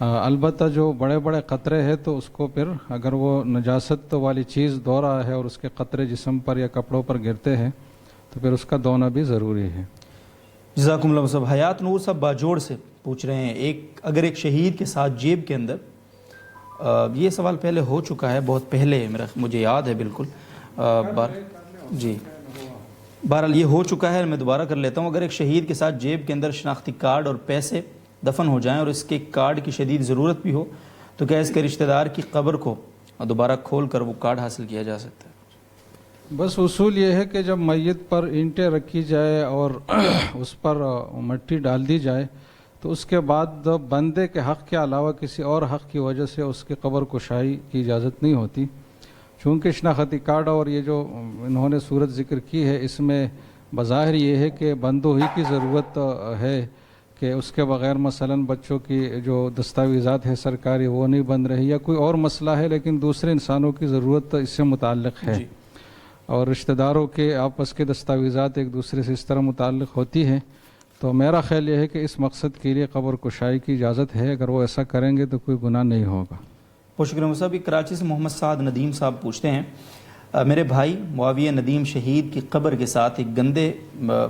البتہ جو بڑے بڑے قطرے ہیں تو اس کو پھر اگر وہ نجاست والی چیز دھو رہا ہے اور اس کے قطرے جسم پر یا کپڑوں پر گرتے ہیں تو پھر اس کا دھونا بھی ضروری ہے۔ جزاکم اللہ صاحب۔ حیات نور صاحب باجوڑ سے پوچھ رہے ہیں، اگر ایک شہید کے ساتھ جیب کے اندر، یہ سوال پہلے ہو چکا ہے، بہت پہلے مجھے یاد ہے بالکل، جی بہرحال یہ ہو چکا ہے، میں دوبارہ کر لیتا ہوں۔ اگر ایک شہید کے ساتھ جیب کے اندر شناختی کارڈ اور پیسے دفن ہو جائیں اور اس کے کارڈ کی شدید ضرورت بھی ہو تو کیا اس کے رشتہ دار کی قبر کو دوبارہ کھول کر وہ کارڈ حاصل کیا جا سکتا ہے؟ بس اصول یہ ہے کہ جب میت پر اینٹیں رکھی جائے اور اس پر مٹی ڈال دی جائے تو اس کے بعد بندے کے حق کے علاوہ کسی اور حق کی وجہ سے اس کی قبر کشائی کی اجازت نہیں ہوتی، چونکہ شناختی کارڈ اور یہ جو انہوں نے صورت ذکر کی ہے اس میں بظاہر یہ ہے کہ بندوں ہی کی ضرورت ہے کہ اس کے بغیر مثلا بچوں کی جو دستاویزات ہے سرکاری وہ نہیں بن رہی یا کوئی اور مسئلہ ہے، لیکن دوسرے انسانوں کی ضرورت اس سے متعلق ہے اور رشتہ داروں کے آپس کے دستاویزات ایک دوسرے سے اس طرح متعلق ہوتی ہیں، تو میرا خیال یہ ہے کہ اس مقصد کے لیے قبر کشائی کی اجازت ہے، اگر وہ ایسا کریں گے تو کوئی گناہ نہیں ہوگا۔ بہت شکریہ صاحب۔ کراچی سے محمد سعد ندیم صاحب پوچھتے ہیں، میرے بھائی معاویہ ندیم شہید کی قبر کے ساتھ ایک گندے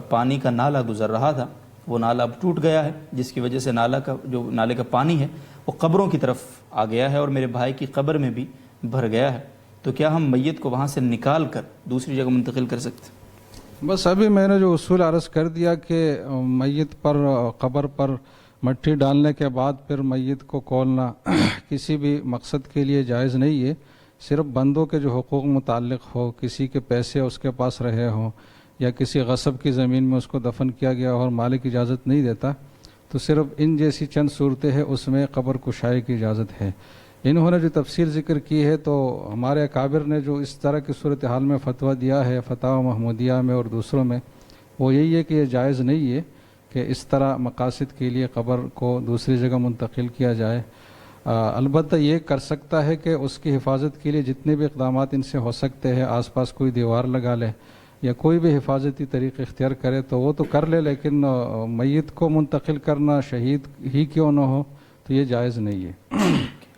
پانی کا نالا گزر رہا تھا، وہ نالا اب ٹوٹ گیا ہے جس کی وجہ سے نالے کا پانی ہے وہ قبروں کی طرف آ گیا ہے اور میرے بھائی کی قبر میں بھی بھر گیا ہے، تو کیا ہم میت کو وہاں سے نکال کر دوسری جگہ منتقل کر سکتے ہیں؟ بس ابھی میں نے جو اصول عرض کر دیا کہ میت پر قبر پر مٹی ڈالنے کے بعد پھر میت کو کھولنا کسی بھی مقصد کے لیے جائز نہیں ہے، صرف بندوں کے جو حقوق متعلق ہو، کسی کے پیسے اس کے پاس رہے ہوں یا کسی غصب کی زمین میں اس کو دفن کیا گیا اور مالک اجازت نہیں دیتا، تو صرف ان جیسی چند صورتیں ہیں اس میں قبر کشائی کی اجازت ہے۔ انہوں نے جو تفصیل ذکر کی ہے تو ہمارے اکابر نے جو اس طرح کی صورتحال میں فتویٰ دیا ہے فتاوی محمودیہ میں اور دوسروں میں، وہ یہی ہے کہ یہ جائز نہیں ہے کہ اس طرح مقاصد کے لیے قبر کو دوسری جگہ منتقل کیا جائے۔ البتہ یہ کر سکتا ہے کہ اس کی حفاظت کے لیے جتنے بھی اقدامات ان سے ہو سکتے ہیں، آس پاس کوئی دیوار لگا لے یا کوئی بھی حفاظتی طریقہ اختیار کرے تو وہ تو کر لے، لیکن میت کو منتقل کرنا شہید ہی کیوں نہ ہو تو یہ جائز نہیں ہے۔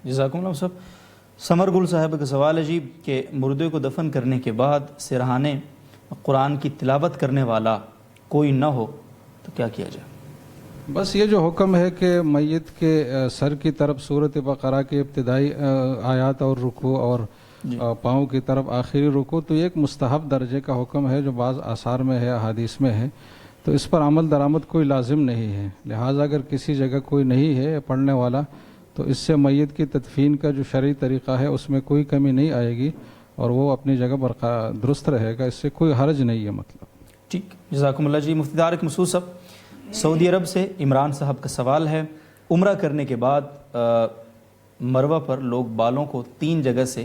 جزاکم اللہ صاحب۔ سمر گل صاحب کا سوال ہے جی کہ مردے کو دفن کرنے کے بعد سرہانے قرآن کی تلاوت کرنے والا کوئی نہ ہو تو کیا کیا جائے؟ بس یہ جو حکم ہے کہ میت کے سر کی طرف سورۃ بقرہ کے ابتدائی آیات اور رکوع اور پاؤں کی طرف آخری رکوع، تو یہ ایک مستحب درجے کا حکم ہے جو بعض آثار میں ہے، احادیث میں ہے، تو اس پر عمل درآمد کوئی لازم نہیں ہے، لہٰذا اگر کسی جگہ کوئی نہیں ہے پڑھنے والا تو اس سے میت کی تدفین کا جو شرعی طریقہ ہے اس میں کوئی کمی نہیں آئے گی اور وہ اپنی جگہ درست رہے گا، اس سے کوئی حرج نہیں ہے۔ مطلب ٹھیک، جزاکم اللہ جی۔ مفتی طارق مسعود صاحب سعودی عرب سے عمران صاحب کا سوال ہے، عمرہ کرنے کے بعد مروہ پر لوگ بالوں کو 3 جگہ سے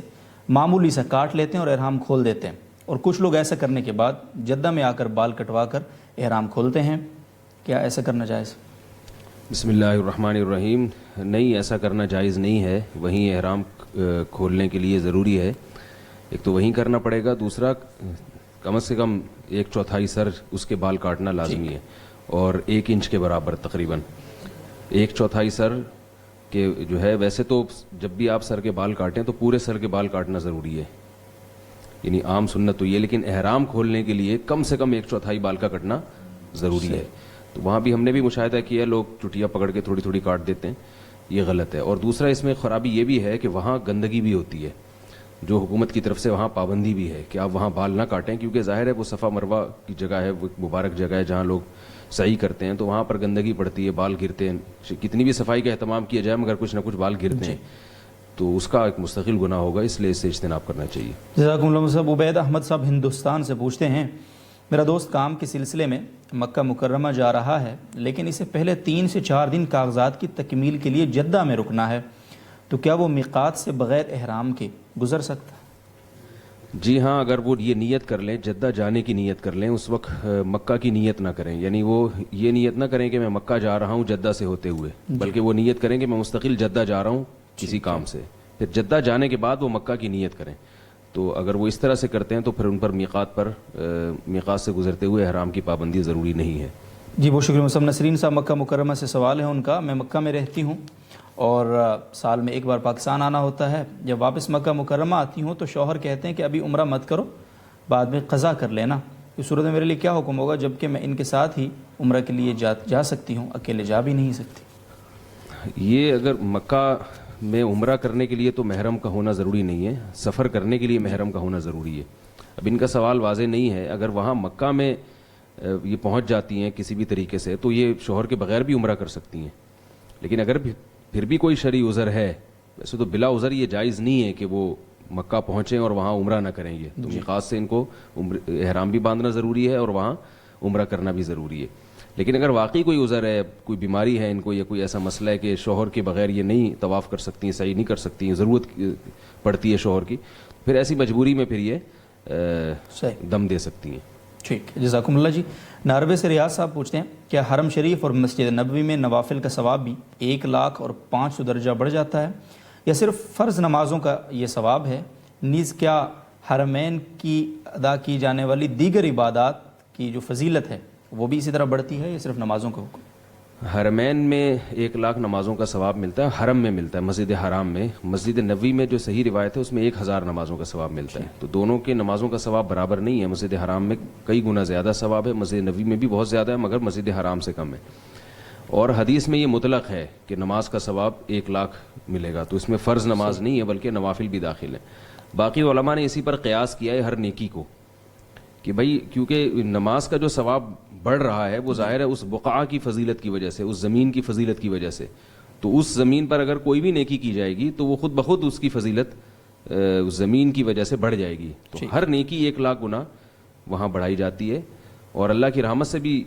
معمولی سا کاٹ لیتے ہیں اور احرام کھول دیتے ہیں، اور کچھ لوگ ایسا کرنے کے بعد جدہ میں آ کر بال کٹوا کر احرام کھولتے ہیں، کیا ایسا کرنا جائز؟ بسم اللہ الرحمن الرحیم۔ نہیں، ایسا کرنا جائز نہیں ہے، وہیں احرام کھولنے کے لیے ضروری ہے، ایک تو وہیں کرنا پڑے گا، دوسرا کم سے کم 1/4 سر اس کے بال کاٹنا لازمی ہے اور 1 انچ کے برابر تقریباً 1/4 سر کے جو ہے، ویسے تو جب بھی آپ سر کے بال کاٹیں تو پورے سر کے بال کاٹنا ضروری ہے، یعنی عام سنت تو یہ، لیکن احرام کھولنے کے لیے کم سے کم 1/4 بال کا کٹنا ضروری ہے، تو وہاں بھی ہم نے بھی مشاہدہ کیا لوگ چٹیاں پکڑ کے تھوڑی تھوڑی کاٹ دیتے ہیں، یہ غلط ہے۔ اور دوسرا اس میں خرابی یہ بھی ہے کہ وہاں گندگی بھی ہوتی ہے، جو حکومت کی طرف سے وہاں پابندی بھی ہے کہ آپ وہاں بال نہ کاٹیں، کیونکہ ظاہر ہے وہ صفا مروہ کی جگہ ہے، وہ مبارک جگہ ہے جہاں لوگ سعی کرتے ہیں، تو وہاں پر گندگی پڑتی ہے، بال گرتے ہیں، کتنی بھی صفائی کا اہتمام کیا جائے مگر کچھ نہ کچھ بال گرتے ہیں، تو اس کا ایک مستقل گناہ ہوگا، اس لیے اس سے اجتناب کرنا چاہیے۔ جزاکم اللہ صاحب۔ عبید احمد صاحب ہندوستان سے پوچھتے ہیں، میرا دوست کام کے سلسلے میں مکہ مکرمہ جا رہا ہے، لیکن اسے پہلے 3 سے 4 دن کاغذات کی تکمیل کے لیے جدہ میں رکنا ہے، تو کیا وہ میقات سے بغیر احرام کے گزر سکتا ہے؟ جی ہاں، اگر وہ یہ نیت کر لیں، جدہ جانے کی نیت کر لیں، اس وقت مکہ کی نیت نہ کریں، یعنی وہ یہ نیت نہ کریں کہ میں مکہ جا رہا ہوں جدہ سے ہوتے ہوئے، بلکہ وہ نیت کریں کہ میں مستقل جدہ جا رہا ہوں کسی کام سے، پھر جدہ جانے کے بعد وہ مکہ کی نیت کریں، تو اگر وہ اس طرح سے کرتے ہیں تو پھر ان پر میقات سے گزرتے ہوئے احرام کی پابندی ضروری نہیں ہے۔ جی بہت شکریہ۔ صاحب نسرین صاحب مکہ مکرمہ سے سوال ہے ان کا، میں مکہ میں رہتی ہوں اور سال میں ایک بار پاکستان آنا ہوتا ہے، جب واپس مکہ مکرمہ آتی ہوں تو شوہر کہتے ہیں کہ ابھی عمرہ مت کرو، بعد میں قضا کر لینا، اس صورت میں میرے لیے کیا حکم ہوگا جبکہ میں ان کے ساتھ ہی عمرہ کے لیے جا سکتی ہوں، اکیلے جا بھی نہیں سکتی؟ یہ اگر مکہ میں عمرہ کرنے کے لیے تو محرم کا ہونا ضروری نہیں ہے، سفر کرنے کے لیے محرم کا ہونا ضروری ہے۔ اب ان کا سوال واضح نہیں ہے، اگر وہاں مکہ میں یہ پہنچ جاتی ہیں کسی بھی طریقے سے تو یہ شوہر کے بغیر بھی عمرہ کر سکتی ہیں، لیکن اگر پھر بھی کوئی شرعی عذر ہے، ویسے تو بلا عذر یہ جائز نہیں ہے کہ وہ مکہ پہنچیں اور وہاں عمرہ نہ کریں گے، تو میقات سے ان کو احرام بھی باندھنا ضروری ہے اور وہاں عمرہ کرنا بھی ضروری ہے۔ لیکن اگر واقعی کوئی عذر ہے، کوئی بیماری ہے ان کو، یا کوئی ایسا مسئلہ ہے کہ شوہر کے بغیر یہ نہیں طواف کر سکتی ہیں، صحیح نہیں کر سکتی ہیں، ضرورت پڑتی ہے شوہر کی، پھر ایسی مجبوری میں پھر یہ دم دے سکتی ہیں۔ ٹھیک، جزاکم اللہ جی۔ ناروے سے ریاض صاحب پوچھتے ہیں کیا حرم شریف اور مسجد نبوی میں نوافل کا ثواب بھی 1,05,000 درجہ بڑھ جاتا ہے، یا صرف فرض نمازوں کا یہ ثواب ہے؟ نیز کیا حرمین کی ادا کی جانے والی دیگر عبادات کی جو فضیلت ہے وہ بھی اسی طرح بڑھتی ہے، یا صرف نمازوں کا حکم؟ حرمین میں 1,00,000 نمازوں کا ثواب ملتا ہے، حرم میں ملتا ہے، مسجد حرام میں۔ مسجد نبوی میں جو صحیح روایت ہے اس میں 1,000 نمازوں کا ثواب ملتا ہے، تو دونوں کے نمازوں کا ثواب برابر نہیں ہے۔ مسجد حرام میں کئی گنا زیادہ ثواب ہے، مسجد نبوی میں بھی بہت زیادہ ہے، مگر مسجد حرام سے کم ہے۔ اور حدیث میں یہ مطلق ہے کہ نماز کا ثواب 1,00,000 ملے گا، تو اس میں فرض نماز نہیں ہے بلکہ نوافل بھی داخل ہیں۔ باقی علماء نے اسی پر قیاس کیا ہے ہر نیکی کو، کہ بھائی کیونکہ نماز کا جو ثواب بڑھ رہا ہے وہ ظاہر ہے اس بقعہ کی فضیلت کی وجہ سے، اس زمین کی فضیلت کی وجہ سے، تو اس زمین پر اگر کوئی بھی نیکی کی جائے گی تو وہ خود بخود اس کی فضیلت اس زمین کی وجہ سے بڑھ جائے گی، تو ہر نیکی 1,00,000 گنا وہاں بڑھائی جاتی ہے۔ اور اللہ کی رحمت سے بھی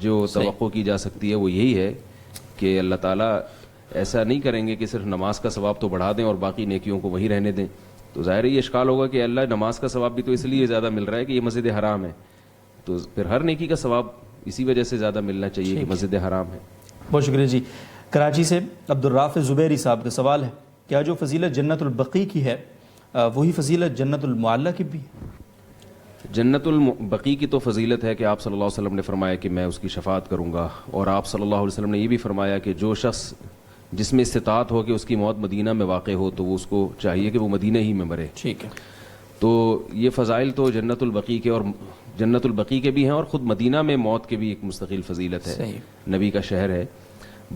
جو توقع کی جا سکتی ہے وہ یہی ہے کہ اللہ تعالیٰ ایسا نہیں کریں گے کہ صرف نماز کا ثواب تو بڑھا دیں اور باقی نیکیوں کو وہیں رہنے دیں، تو ظاہر یہ اشکال ہوگا کہ اللہ نماز کا ثواب بھی تو اس لیے زیادہ مل رہا ہے کہ یہ مسجد حرام ہے، تو پھر ہر نیکی کا ثواب اسی وجہ سے زیادہ ملنا چاہیے کہ مسجد حرام ہے۔ بہت شکریہ جی۔ کراچی سے عبدالرافع زبیری صاحب کا سوال ہے، کیا جو فضیلت جنت البقیع کی ہے وہی فضیلت جنت المعلیٰ کی بھی ہے؟ جنت البقیع کی تو فضیلت ہے کہ آپ صلی اللہ علیہ وسلم نے فرمایا کہ میں اس کی شفاعت کروں گا، اور آپ صلی اللہ علیہ وسلم نے یہ بھی فرمایا کہ جو شخص جس میں استطاعت ہو کہ اس کی موت مدینہ میں واقع ہو تو وہ اس کو چاہیے کہ وہ مدینہ ہی میں مرے۔ ٹھیک ہے، تو یہ فضائل تو جنت البقیع کے اور جنت البقیع کے بھی ہیں، اور خود مدینہ میں موت کے بھی ایک مستقل فضیلت ہے، صحیح، نبی کا شہر ہے۔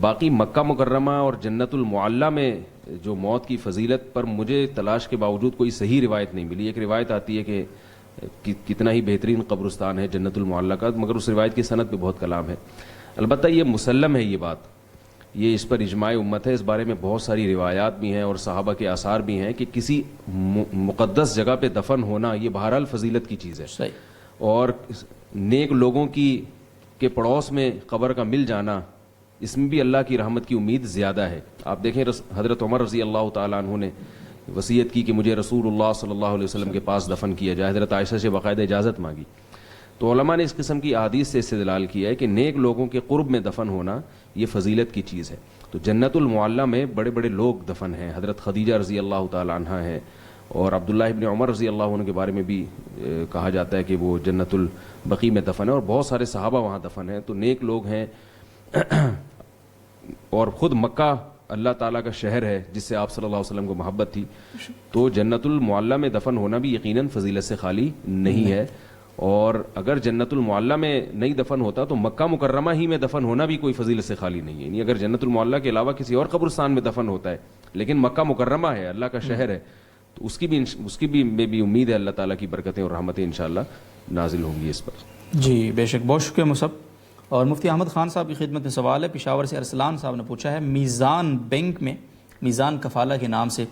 باقی مکہ مکرمہ اور جنت المعلیٰ میں جو موت کی فضیلت پر مجھے تلاش کے باوجود کوئی صحیح روایت نہیں ملی۔ ایک روایت آتی ہے کہ کتنا ہی بہترین قبرستان ہے جنت المعلیٰ کا، مگر اس روایت کی سند پہ بہت کلام ہے۔ البتہ یہ مسلم ہے، یہ بات، یہ اس پر اجماع امت ہے، اس بارے میں بہت ساری روایات بھی ہیں اور صحابہ کے آثار بھی ہیں کہ کسی مقدس جگہ پہ دفن ہونا یہ بہرحال فضیلت کی چیز ہے، صحیح، اور نیک لوگوں کے پڑوس میں قبر کا مل جانا اس میں بھی اللہ کی رحمت کی امید زیادہ ہے۔ آپ دیکھیں حضرت عمر رضی اللہ تعالیٰ عنہ نے وصیت کی کہ مجھے رسول اللہ صلی اللہ علیہ وسلم کے پاس دفن کیا جائے، حضرت عائشہ سے باقاعدہ اجازت مانگی، تو علماء نے اس قسم کی احادیث سے استدلال کیا ہے کہ نیک لوگوں کے قرب میں دفن ہونا یہ فضیلت کی چیز ہے۔ تو جنت المعلیٰ میں بڑے بڑے لوگ دفن ہیں، حضرت خدیجہ رضی اللہ تعالیٰ عنہ ہیں، اور عبداللہ ابن عمر رضی اللہ عنہ کے بارے میں بھی کہا جاتا ہے کہ وہ جنت البقیع میں دفن ہے، اور بہت سارے صحابہ وہاں دفن ہیں، تو نیک لوگ ہیں۔ اور خود مکہ اللہ تعالیٰ کا شہر ہے جس سے آپ صلی اللہ علیہ وسلم کو محبت تھی، تو جنت المعلیٰ میں دفن ہونا بھی یقیناً فضیلت سے خالی نہیں ہے۔ اور اگر جنت المعلیٰ میں نہیں دفن ہوتا تو مکہ مکرمہ ہی میں دفن ہونا بھی کوئی فضیلت سے خالی نہیں ہے، یعنی اگر جنت المعلیٰ کے علاوہ کسی اور قبرستان میں دفن ہوتا ہے لیکن مکہ مکرمہ ہے، اللہ کا شہر ہے، تو اس کی بھی امید ہے اللہ تعالیٰ کی برکتیں اور رحمتیں انشاءاللہ نازل ہوں گی اس پر۔ جی بے شک، بہت شکریہ مصعب۔ اور مفتی احمد خان صاحب کی خدمت میں سوال ہے، پشاور سے ارسلان صاحب نے پوچھا ہے، میزان بینک میں میزان کفالہ کے نام سے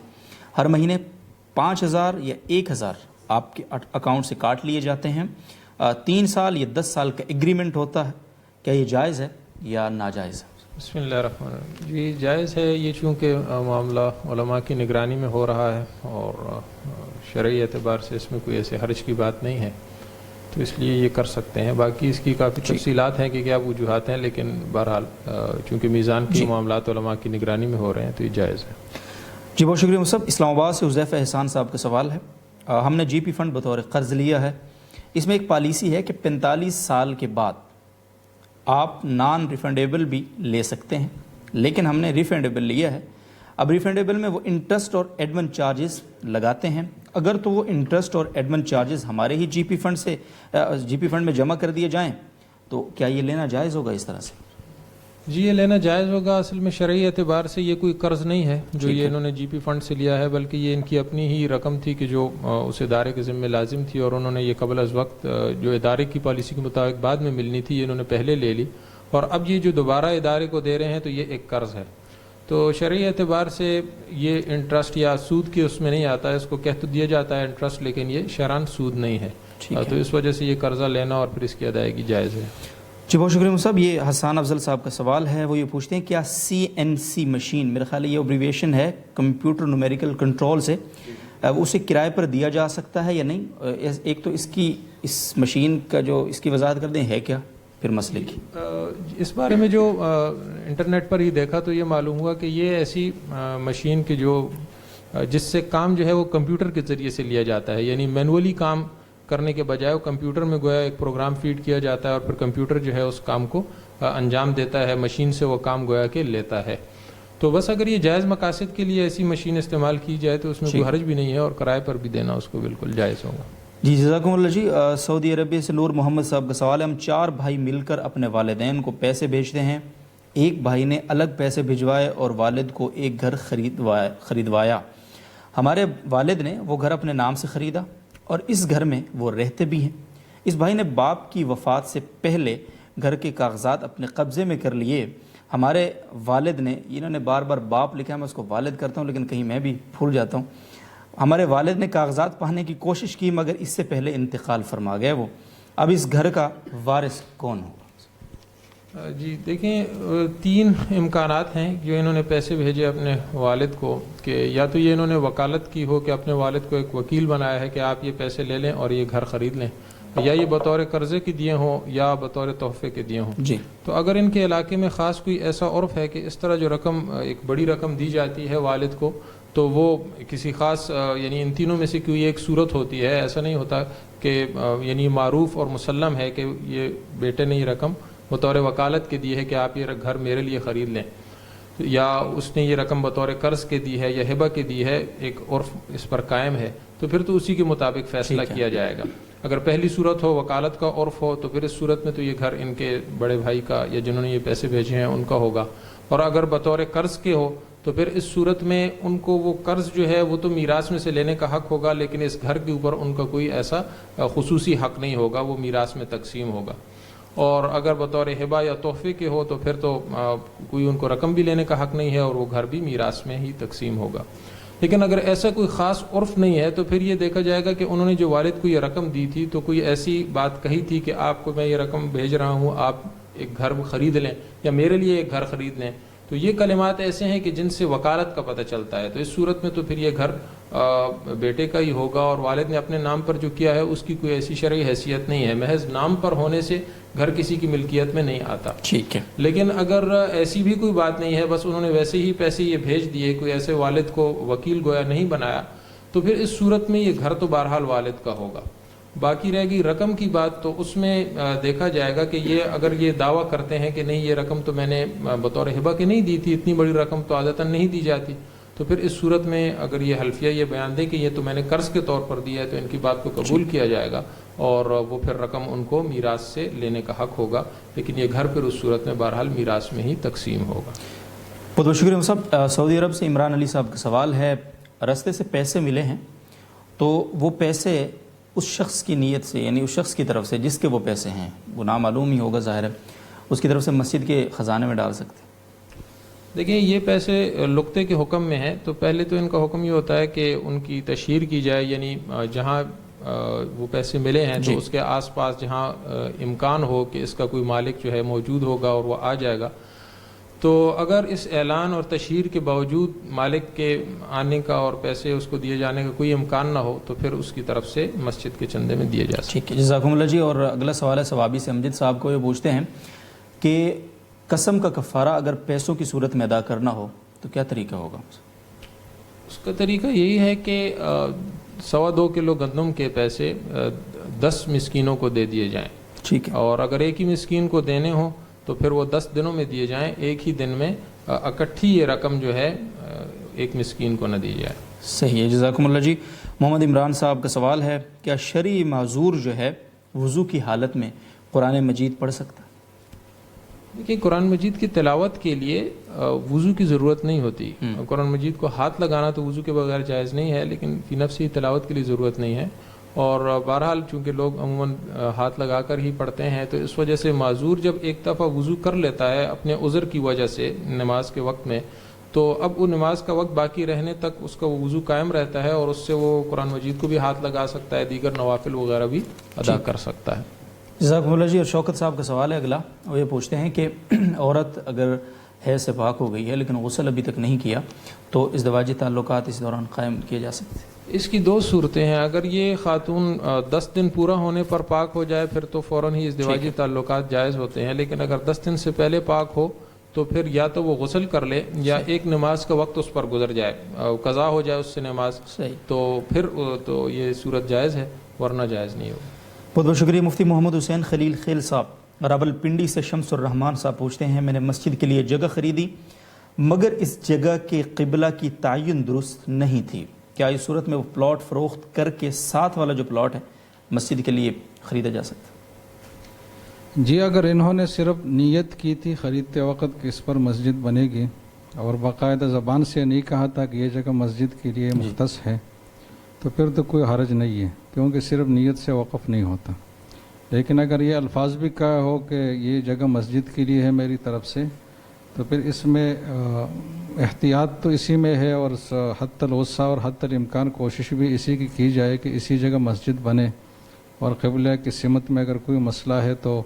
ہر مہینے 5,000 یا 1,000 آپ کے اکاؤنٹ سے کاٹ لیے جاتے ہیں، 3 سال یا 10 سال کا ایگریمنٹ ہوتا ہے، کیا یہ جائز ہے یا ناجائز ہے؟ بسم اللہ الرحمن الرحیم۔ جی جائز ہے، یہ چونکہ معاملہ علماء کی نگرانی میں ہو رہا ہے اور شرعی اعتبار سے اس میں کوئی ایسے حرج کی بات نہیں ہے، تو اس لیے یہ کر سکتے ہیں۔ باقی اس کی کافی تفصیلات ہیں کہ کیا وجوہات ہیں، لیکن بہرحال چونکہ میزان کے معاملات علماء کی نگرانی میں ہو رہے ہیں تو یہ جائز ہے۔ جی بہت شکریہ مصعب۔ اسلام آباد سے حذیفہ احسان صاحب کا سوال ہے، ہم نے جی پی فنڈ بطور قرض لیا ہے، اس میں ایک پالیسی ہے کہ 45 سال کے بعد آپ نان ریفنڈیبل بھی لے سکتے ہیں، لیکن ہم نے ریفنڈیبل لیا ہے، اب ریفنڈیبل میں وہ انٹرسٹ اور ایڈمن چارجز لگاتے ہیں. اگر تو وہ انٹرسٹ اور ایڈمن چارجز ہمارے ہی جی پی فنڈ میں جمع کر دیے جائیں تو کیا یہ لینا جائز ہوگا اس طرح سے؟ جی یہ لینا جائز ہوگا. اصل میں شرعی اعتبار سے یہ کوئی قرض نہیں ہے جو یہ انہوں نے جی پی فنڈ سے لیا ہے، بلکہ یہ ان کی اپنی ہی رقم تھی کہ جو اس ادارے کے ذمہ لازم تھی، اور انہوں نے یہ قبل از وقت جو ادارے کی پالیسی کے مطابق بعد میں ملنی تھی یہ انہوں نے پہلے لے لی، اور اب یہ جو دوبارہ ادارے کو دے رہے ہیں تو یہ ایک قرض ہے. تو شرعی اعتبار سے یہ انٹرسٹ یا سود کی اس میں نہیں آتا ہے، اس کو کہہ تو دیا جاتا ہے انٹرسٹ، لیکن یہ شرعاً سود نہیں ہے. تو اس وجہ سے یہ قرضہ لینا اور پھر اس کی ادائیگی جائز ہے. جی بہت شکریہ صاحب. یہ حسان افضل صاحب کا سوال ہے، وہ یہ پوچھتے ہیں کیا CNC مشین، میرا خیال ہے یہ ابریویشن ہے کمپیوٹر نومیریکل کنٹرول سے، اسے کرائے پر دیا جا سکتا ہے یا نہیں؟ ایک تو اس مشین کا جو اس کی وضاحت کر دیں ہے کیا پھر مسئلے کی؟ اس بارے میں جو انٹرنیٹ پر ہی دیکھا تو یہ معلوم ہوا کہ یہ ایسی مشین کی جو جس سے کام جو ہے وہ کمپیوٹر کے ذریعے سے لیا جاتا ہے، یعنی مینولی کام کرنے کے بجائے وہ کمپیوٹر میں گویا ایک پروگرام فیڈ کیا جاتا ہے اور پھر کمپیوٹر جو ہے اس کام کو انجام دیتا ہے، مشین سے وہ کام گویا کہ لیتا ہے. تو بس اگر یہ جائز مقاصد کے لیے ایسی مشین استعمال کی جائے تو اس میں کوئی حرج بھی نہیں ہے، اور کرائے پر بھی دینا اس کو بالکل جائز ہوگا. جی جزاکم اللہ. جی سعودی عربیہ سے نور محمد صاحب کا سوال ہے، ہم 4 بھائی مل کر اپنے والدین کو پیسے بھیجتے ہیں، ایک بھائی نے الگ پیسے بھجوائے اور والد کو ایک گھر خریدوایا. ہمارے والد نے وہ گھر اپنے نام سے خریدا اور اس گھر میں وہ رہتے بھی ہیں. اس بھائی نے باپ کی وفات سے پہلے گھر کے کاغذات اپنے قبضے میں کر لیے. ہمارے والد نے، انہوں نے بار بار باپ لکھا ہے، میں اس کو والد کرتا ہوں لیکن کہیں میں بھی بھول جاتا ہوں. ہمارے والد نے کاغذات پانے کی کوشش کی مگر اس سے پہلے انتقال فرما گئے وہ. اب اس گھر کا وارث کون ہوگا؟ جی دیکھیں 3 امکانات ہیں جو انہوں نے پیسے بھیجے اپنے والد کو، کہ یا تو یہ انہوں نے وکالت کی ہو کہ اپنے والد کو ایک وکیل بنایا ہے کہ آپ یہ پیسے لے لیں اور یہ گھر خرید لیں، یا یہ بطور قرضے کے دیے ہوں یا بطور تحفے کے دیے ہوں. جی تو اگر ان کے علاقے میں خاص کوئی ایسا عرف ہے کہ اس طرح جو رقم ایک بڑی رقم دی جاتی ہے والد کو، تو وہ کسی خاص یعنی ان تینوں میں سے کوئی ایک صورت ہوتی ہے. ایسا نہیں ہوتا کہ یعنی معروف اور مسلم ہے کہ یہ بیٹے نے یہ رقم بطور وکالت کے دی ہے کہ آپ یہ گھر میرے لیے خرید لیں، یا اس نے یہ رقم بطور قرض کے دی ہے یا ہبہ کے دی ہے، ایک عرف اس پر قائم ہے، تو پھر تو اسی کے مطابق فیصلہ کیا جائے گا. اگر پہلی صورت ہو وکالت کا عرف ہو تو پھر اس صورت میں تو یہ گھر ان کے بڑے بھائی کا یا جنہوں نے یہ پیسے بھیجے ہیں ان کا ہوگا. اور اگر بطور قرض کے ہو تو پھر اس صورت میں ان کو وہ قرض جو ہے وہ تو میراث میں سے لینے کا حق ہوگا، لیکن اس گھر کے اوپر ان کا کوئی ایسا خصوصی حق نہیں ہوگا، وہ میراث میں تقسیم ہوگا. اور اگر بطور ہبہ یا تحفے کے ہو تو پھر تو کوئی ان کو رقم بھی لینے کا حق نہیں ہے اور وہ گھر بھی میراث میں ہی تقسیم ہوگا. لیکن اگر ایسا کوئی خاص عرف نہیں ہے تو پھر یہ دیکھا جائے گا کہ انہوں نے جو والد کو یہ رقم دی تھی تو کوئی ایسی بات کہی تھی کہ آپ کو میں یہ رقم بھیج رہا ہوں، آپ ایک گھر خرید لیں یا میرے لیے ایک گھر خرید لیں. تو یہ کلمات ایسے ہیں کہ جن سے وکالت کا پتہ چلتا ہے. تو اس صورت میں تو پھر یہ گھر بیٹے کا ہی ہوگا، اور والد نے اپنے نام پر جو کیا ہے اس کی کوئی ایسی شرعی حیثیت نہیں ہے. محض نام پر ہونے سے گھر کسی کی ملکیت میں نہیں آتا. ٹھیک ہے. لیکن اگر ایسی بھی کوئی بات نہیں ہے، بس انہوں نے ویسے ہی پیسے یہ بھیج دیے، کوئی ایسے والد کو وکیل گویا نہیں بنایا، تو پھر اس صورت میں یہ گھر تو بہرحال والد کا ہوگا. باقی رہ گئی رقم کی بات، تو اس میں دیکھا جائے گا کہ یہ اگر یہ دعویٰ کرتے ہیں کہ نہیں یہ رقم تو میں نے بطور ہبہ کے نہیں دی تھی، اتنی بڑی رقم تو عادتاً نہیں دی جاتی، تو پھر اس صورت میں اگر یہ حلفیہ یہ بیان دے کہ یہ تو میں نے قرض کے طور پر دیا ہے تو ان کی بات کو قبول کیا جائے گا اور وہ پھر رقم ان کو میراث سے لینے کا حق ہوگا. لیکن یہ گھر پھر اس صورت میں بہرحال میراث میں ہی تقسیم ہوگا. بہت بہت شکریہ صاحب. سعودی عرب سے عمران علی صاحب کا سوال ہے، رستے سے پیسے ملے ہیں تو وہ پیسے اس شخص کی نیت سے، یعنی اس شخص کی طرف سے جس کے وہ پیسے ہیں، وہ نامعلوم ہی ہوگا ظاہر ہے، اس کی طرف سے مسجد کے خزانے میں ڈال سکتے ہیں؟ دیکھیں یہ پیسے لقطے کے حکم میں ہیں، تو پہلے تو ان کا حکم یہ ہوتا ہے کہ ان کی تشہیر کی جائے، یعنی جہاں وہ پیسے ملے ہیں تو اس کے آس پاس جہاں امکان ہو کہ اس کا کوئی مالک جو ہے موجود ہوگا اور وہ آ جائے گا، تو اگر اس اعلان اور تشہیر کے باوجود مالک کے آنے کا اور پیسے اس کو دیے جانے کا کوئی امکان نہ ہو تو پھر اس کی طرف سے مسجد کے چندے میں دیے جا سکتے. ٹھیک ہے، جزاکم اللہ جی. اور اگلا سوال ہے ثوابی سے امجد صاحب کو، یہ پوچھتے ہیں کہ قسم کا کفارہ اگر پیسوں کی صورت میں ادا کرنا ہو تو کیا طریقہ ہوگا؟ اس کا طریقہ یہی ہے کہ 2.25 کلو گندم کے پیسے 10 مسکینوں کو دے دیے جائیں. ٹھیک ہے. اور اگر ایک ہی مسکین کو دینے ہوں تو پھر وہ 10 دنوں میں دیے جائیں. ایک ہی دن میں اکٹھی یہ رقم جو ہے ایک مسکین کو نہ دی جائے۔ صحیح ہے، جزاکم اللہ جی۔ محمد عمران صاحب کا سوال ہے، کیا شرعی معذور جو ہے وضو کی حالت میں قرآن مجید پڑھ سکتا ہے؟ دیکھیے، قرآن مجید کی تلاوت کے لیے وضو کی ضرورت نہیں ہوتی۔ قرآن مجید کو ہاتھ لگانا تو وضو کے بغیر جائز نہیں ہے، لیکن فی نفسی تلاوت کے لیے ضرورت نہیں ہے۔ اور بہرحال چونکہ لوگ عموماً ہاتھ لگا کر ہی پڑھتے ہیں، تو اس وجہ سے معذور جب ایک دفعہ وضو کر لیتا ہے اپنے عذر کی وجہ سے نماز کے وقت میں، تو اب وہ نماز کا وقت باقی رہنے تک اس کا وضو قائم رہتا ہے، اور اس سے وہ قرآن مجید کو بھی ہاتھ لگا سکتا ہے، دیگر نوافل وغیرہ بھی ادا کر سکتا ہے۔ جزاکم اللہ جی۔ اور شوکت صاحب کا سوال ہے اگلا، وہ یہ پوچھتے ہیں کہ عورت اگر حیض سے پاک ہو گئی ہے لیکن غسل ابھی تک نہیں کیا، تو ازدواجی تعلقات اس دوران قائم کیے جا سکتے ہیں؟ اس کی دو صورتیں ہیں۔ اگر یہ خاتون 10 دن پورا ہونے پر پاک ہو جائے پھر تو فوراً ہی ازدواجی تعلقات جائز ہوتے ہیں، لیکن اگر 10 دن سے پہلے پاک ہو تو پھر یا تو وہ غسل کر لے یا ایک نماز کا وقت اس پر گزر جائے، قضا ہو جائے اس سے نماز، تو پھر تو یہ صورت جائز ہے، ورنہ جائز نہیں ہوگی۔ بہت بہت شکریہ۔ مفتی محمد حسین خلیل خیل صاحب راول پنڈی سے شمس الرحمان صاحب پوچھتے ہیں، میں نے مسجد کے لیے جگہ خریدی مگر اس جگہ کے قبلہ کی تعین درست نہیں تھی، کیا اس صورت میں وہ پلاٹ فروخت کر کے ساتھ والا جو پلاٹ ہے مسجد کے لیے خریدا جا سکتا؟ جی، اگر انہوں نے صرف نیت کی تھی خریدتے وقت کہ اس پر مسجد بنے گی اور باقاعدہ زبان سے نہیں کہا تھا کہ یہ جگہ مسجد کے لیے مختص ہے، تو پھر تو کوئی حرج نہیں ہے، کیونکہ صرف نیت سے وقف نہیں ہوتا۔ لیکن اگر یہ الفاظ بھی کہا ہو کہ یہ جگہ مسجد کے لیے ہے میری طرف سے، تو پھر اس میں احتیاط تو اسی میں ہے، اور حتی الوسع اور حتی الامکان کوشش بھی اسی کی کی جائے کہ اسی جگہ مسجد بنے، اور قبلہ کی سمت میں اگر کوئی مسئلہ ہے تو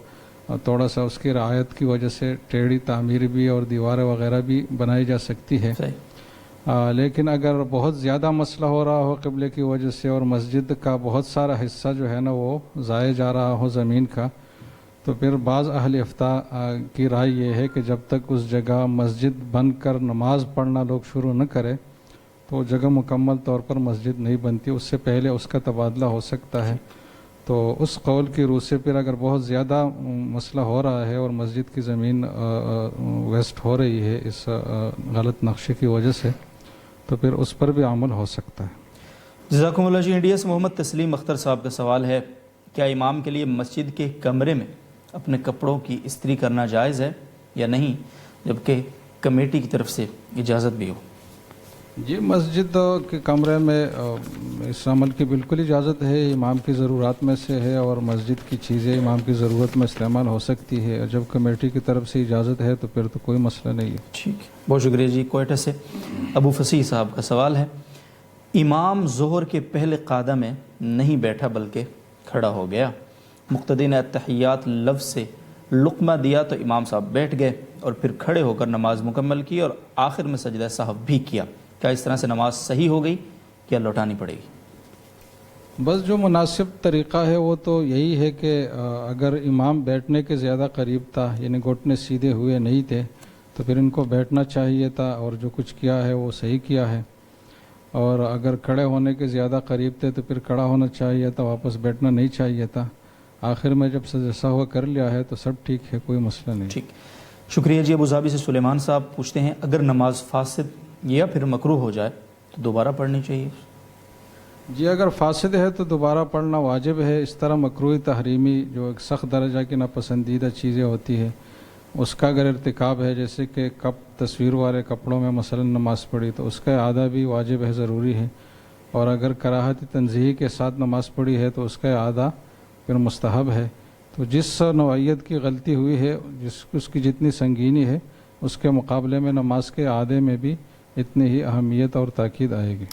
تھوڑا سا اس کی رعایت کی وجہ سے ٹیڑھی تعمیر بھی اور دیواریں وغیرہ بھی بنائی جا سکتی ہے۔ لیکن اگر بہت زیادہ مسئلہ ہو رہا ہو قبلے کی وجہ سے اور مسجد کا بہت سارا حصہ جو ہے نا وہ ضائع جا رہا ہو زمین کا، تو پھر بعض اہل افتاء کی رائے یہ ہے کہ جب تک اس جگہ مسجد بن کر نماز پڑھنا لوگ شروع نہ کرے تو جگہ مکمل طور پر مسجد نہیں بنتی، اس سے پہلے اس کا تبادلہ ہو سکتا ہے۔ تو اس قول کی روح سے پھر اگر بہت زیادہ مسئلہ ہو رہا ہے اور مسجد کی زمین ویسٹ ہو رہی ہے اس غلط نقشے کی وجہ سے، تو پھر اس پر بھی عمل ہو سکتا ہے۔ جزاکم اللہ جی۔ انڈیا سے محمد تسلیم اختر صاحب کا سوال ہے، کیا امام کے لیے مسجد کے کمرے میں اپنے کپڑوں کی استری کرنا جائز ہے یا نہیں، جبکہ کمیٹی کی طرف سے اجازت بھی ہو؟ جی، مسجد کے کمرے میں اس عمل کی بالکل اجازت ہے، امام کی ضرورات میں سے ہے، اور مسجد کی چیزیں امام کی ضرورت میں استعمال ہو سکتی ہے، اور جب کمیٹی کی طرف سے اجازت ہے تو پھر تو کوئی مسئلہ نہیں ہے۔ ٹھیک ہے، بہت شکریہ جی۔ کوئٹہ سے ابو فصیح صاحب کا سوال ہے، امام ظہر کے پہلے قعدہ میں نہیں بیٹھا بلکہ کھڑا ہو گیا، مقتدی نے التحیات لفظ سے لقمہ دیا تو امام صاحب بیٹھ گئے اور پھر کھڑے ہو کر نماز مکمل کی اور آخر میں سجدہ سہو بھی کیا، کیا اس طرح سے نماز صحیح ہو گئی، کیا لوٹانی پڑے گی؟ بس جو مناسب طریقہ ہے وہ تو یہی ہے کہ اگر امام بیٹھنے کے زیادہ قریب تھا، یعنی گھٹنے سیدھے ہوئے نہیں تھے، تو پھر ان کو بیٹھنا چاہیے تھا، اور جو کچھ کیا ہے وہ صحیح کیا ہے، اور اگر کھڑے ہونے کے زیادہ قریب تھے تو پھر کھڑا ہونا چاہیے تھا، واپس بیٹھنا نہیں چاہیے تھا۔ آخر میں جب سجدہ سہو کر لیا ہے تو سب ٹھیک ہے، کوئی مسئلہ نہیں۔ ٹھیک، شکریہ جی۔ ابوظہبی سے سلیمان صاحب پوچھتے ہیں، اگر نماز فاسد یا پھر مکروہ ہو جائے تو دوبارہ پڑھنی چاہیے؟ جی، اگر فاسد ہے تو دوبارہ پڑھنا واجب ہے۔ اس طرح مکروہ تحریمی جو ایک سخت درجہ کی ناپسندیدہ چیزیں ہوتی ہے، اس کا اگر ارتکاب ہے، جیسے کہ تصویر والے کپڑوں میں مثلا نماز پڑھی، تو اس کا اعادہ بھی واجب ہے، ضروری ہے، اور اگر کراہت تنزیہی کے ساتھ نماز پڑھی ہے تو اس کا اعادہ پھر مستحب ہے۔ تو جس نوعیت کی غلطی ہوئی ہے، اس کی جتنی سنگینی ہے، اس کے مقابلے میں نماز کے اعادے میں بھی اتنی ہی اہمیت اور تاکید آئے گی۔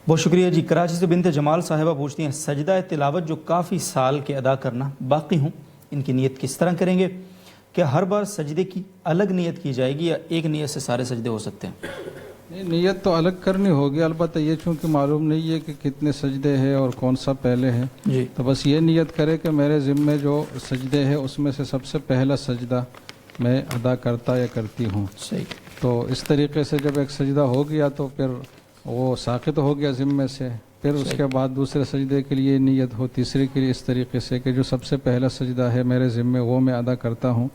بہت شکریہ جی۔ کراچی سے بنت جمال صاحبہ پوچھتی ہیں، سجدہ تلاوت جو کافی سال کے ادا کرنا باقی ہوں، ان کی نیت کس طرح کریں گے؟ کیا ہر بار سجدے کی الگ نیت کی جائے گی یا ایک نیت سے سارے سجدے ہو سکتے ہیں؟ نیت تو الگ کرنی ہوگی، البتہ یہ چونکہ معلوم نہیں ہے کہ کتنے سجدے ہیں اور کون سا پہلے ہے، جی، تو بس یہ نیت کرے کہ میرے ذمے جو سجدے ہیں اس میں سے سب سے پہلا سجدہ میں ادا کرتا یا کرتی ہوں۔ صحیح۔ تو اس طریقے سے جب ایک سجدہ ہو گیا تو پھر وہ ساقط ہو گیا ذمے سے، پھر اس کے بعد دوسرے سجدے کے لیے نیت ہو، تیسرے کے لیے اس طریقے سے کہ جو سب سے پہلا سجدہ ہے میرے ذمے وہ میں ادا کرتا ہوں،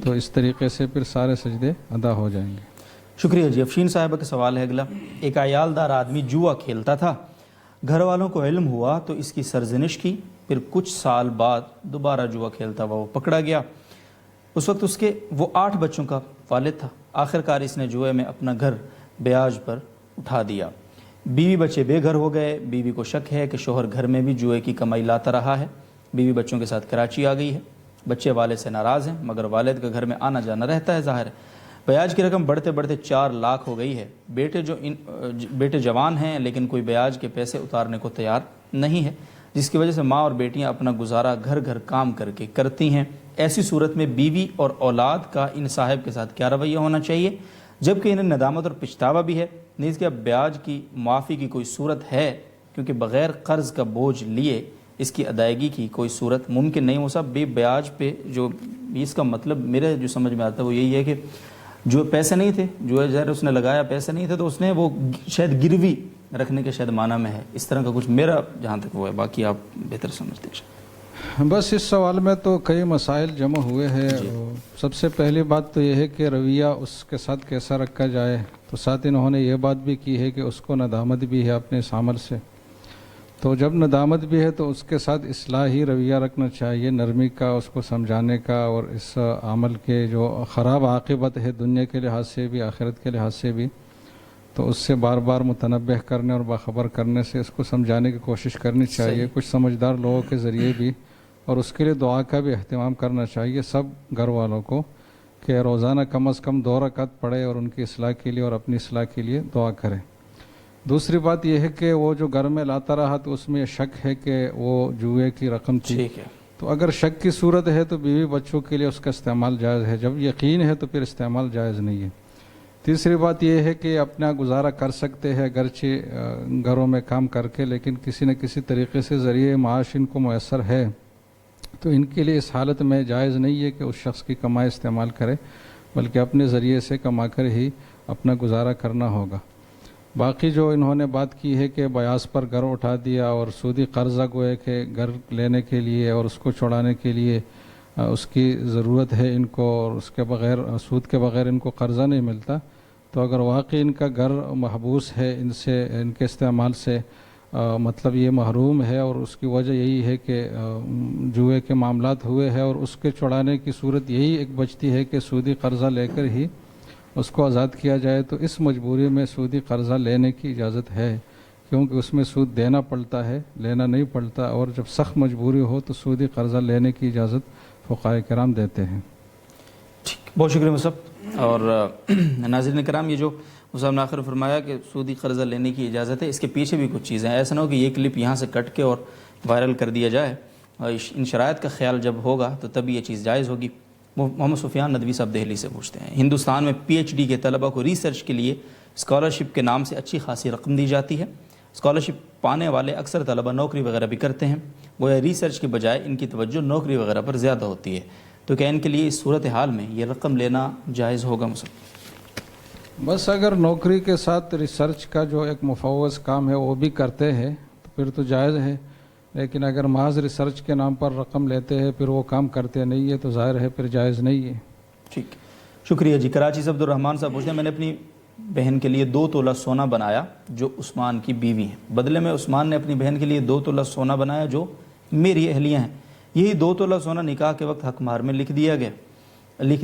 تو اس طریقے سے پھر سارے سجدے ادا ہو جائیں گے۔ شکریہ جی. افشین صاحبہ کا سوال ہے اگلا. ایک عیالدار آدمی جوا کھیلتا تھا, گھر والوں کو علم ہوا تو اس کی سرزنش کی, پھر کچھ سال بعد دوبارہ جوا کھیلتا ہوا وہ پکڑا گیا. اس وقت اس کے وہ 8 بچوں کا والد تھا. آخر کار اس نے جوئے میں اپنا گھر بیاج پر اٹھا دیا. بیوی بچے بے گھر ہو گئے. بیوی کو شک ہے کہ شوہر گھر میں بھی جوئے کی کمائی لاتا رہا ہے. بیوی بچوں کے ساتھ کراچی آ گئی ہے. بچے والد سے ناراض ہیں مگر والد کا گھر میں آنا جانا رہتا ہے. ظاہر ہے بیاج کی رقم بڑھتے بڑھتے 4 لاکھ ہو گئی ہے. بیٹے جوان ہیں لیکن کوئی بیاج کے پیسے اتارنے کو تیار نہیں ہے, جس کی وجہ سے ماں اور بیٹیاں اپنا گزارا گھر گھر کام کر کے کرتی ہیں. ایسی صورت میں بیوی اور اولاد کا ان صاحب کے ساتھ کیا رویہ ہونا چاہیے, جبکہ انہیں ندامت اور پچھتاوا بھی ہے؟ نیز کیا بیاج کی معافی کی کوئی صورت ہے, کیونکہ بغیر قرض کا بوجھ لیے اس کی ادائیگی کی کوئی صورت ممکن نہیں ہو صاحب. بے بیاج پہ جو اس کا مطلب میرے جو سمجھ میں آتا ہے وہ یہی ہے کہ جو پیسے نہیں تھے, جو ظاہر اس نے لگایا پیسے نہیں تھے تو اس نے وہ شاید گروی رکھنے کے شاید معنی میں ہے, اس طرح کا کچھ میرا جہاں تک وہ ہے. باقی آپ بہتر سمجھتے ہیں. بس اس سوال میں تو کئی مسائل جمع ہوئے ہیں. سب سے پہلی بات تو یہ ہے کہ رویہ اس کے ساتھ کیسا رکھا جائے. تو ساتھ انہوں نے یہ بات بھی کی ہے کہ اس کو ندامت بھی ہے اپنے اس عمل سے. تو جب ندامت بھی ہے تو اس کے ساتھ اصلاحی رویہ رکھنا چاہیے, نرمی کا, اس کو سمجھانے کا, اور اس عمل کے جو خراب عاقبت ہے دنیا کے لحاظ سے بھی آخرت کے لحاظ سے بھی, تو اس سے بار بار متنبہ کرنے اور باخبر کرنے سے اس کو سمجھانے کی کوشش کرنی چاہیے کچھ سمجھدار لوگوں کے ذریعے بھی. اور اس کے لیے دعا کا بھی اہتمام کرنا چاہیے سب گھر والوں کو کہ روزانہ کم از کم 2 رکعت پڑھے اور ان کی اصلاح کے لیے اور اپنی اصلاح کے لیے دعا کریں. دوسری بات یہ ہے کہ وہ جو گھر میں لاتا رہا تو اس میں یہ شک ہے کہ وہ جوئے کی رقم تھی. تو اگر شک کی صورت ہے تو بیوی بچوں کے لیے اس کا استعمال جائز ہے. جب یقین ہے تو پھر استعمال جائز نہیں ہے. تیسری بات یہ ہے کہ اپنا گزارا کر سکتے ہیں اگرچہ گھروں میں کام کر کے, لیکن کسی نہ کسی طریقے سے ذریعے معاش ان کو میسر ہے, تو ان کے لیے اس حالت میں جائز نہیں ہے کہ اس شخص کی کمائی استعمال کرے, بلکہ اپنے ذریعے سے کما کر ہی اپنا گزارا کرنا ہوگا. باقی جو انہوں نے بات کی ہے کہ بیاض پر گھر اٹھا دیا اور سودی قرضہ گوئے کہ گھر لینے کے لیے اور اس کو چھڑانے کے لیے اس کی ضرورت ہے ان کو, اور اس کے بغیر سود کے بغیر ان کو قرضہ نہیں ملتا, تو اگر واقعی ان کا گھر محبوس ہے ان کے استعمال سے, مطلب یہ محروم ہے, اور اس کی وجہ یہی ہے کہ جوئے کے معاملات ہوئے ہیں, اور اس کے چھڑانے کی صورت یہی ایک بچتی ہے کہ سودی قرضہ لے کر ہی اس کو آزاد کیا جائے, تو اس مجبوری میں سودی قرضہ لینے کی اجازت ہے, کیونکہ اس میں سود دینا پڑتا ہے, لینا نہیں پڑتا. اور جب سخت مجبوری ہو تو سودی قرضہ لینے کی اجازت فقہاء کرام دیتے ہیں. بہت شکریہ مصعب. اور ناظرین کرام, یہ جو مصعب نے آخر فرمایا کہ سودی قرضہ لینے کی اجازت ہے, اس کے پیچھے بھی کچھ چیزیں ہیں. ایسا نہ ہو کہ یہ کلپ یہاں سے کٹ کے اور وائرل کر دیا جائے. ان شرائط کا خیال جب ہوگا تو تب یہ چیز جائز ہوگی. محمد سفیان ندوی صاحب دہلی سے پوچھتے ہیں, ہندوستان میں PhD کے طلبہ کو ریسرچ کے لیے اسکالرشپ کے نام سے اچھی خاصی رقم دی جاتی ہے. اسکالرشپ پانے والے اکثر طلبہ نوکری وغیرہ بھی کرتے ہیں, گویا ریسرچ کے بجائے ان کی توجہ نوکری وغیرہ پر زیادہ ہوتی ہے, تو کیا ان کے لیے اس صورتحال میں یہ رقم لینا جائز ہوگا؟ بس اگر نوکری کے ساتھ ریسرچ کا جو ایک مفوض کام ہے وہ بھی کرتے ہیں تو پھر تو جائز ہے, لیکن اگر محض ریسرچ کے نام پر رقم لیتے ہیں پھر وہ کام کرتے نہیں ہے تو ظاہر ہے پھر جائز نہیں ہے. ٹھیک, شکریہ جی. کراچی سے عبد الرحمان صاحب پوچھتے ہیں, میں نے اپنی بہن کے لیے 2 تولہ سونا بنایا جو عثمان کی بیوی ہیں, بدلے میں عثمان نے اپنی بہن کے لیے 2 تولہ سونا بنایا جو میری اہلیہ ہیں. یہی 2 تولہ سونا نکاح کے وقت حق مہر میں لکھ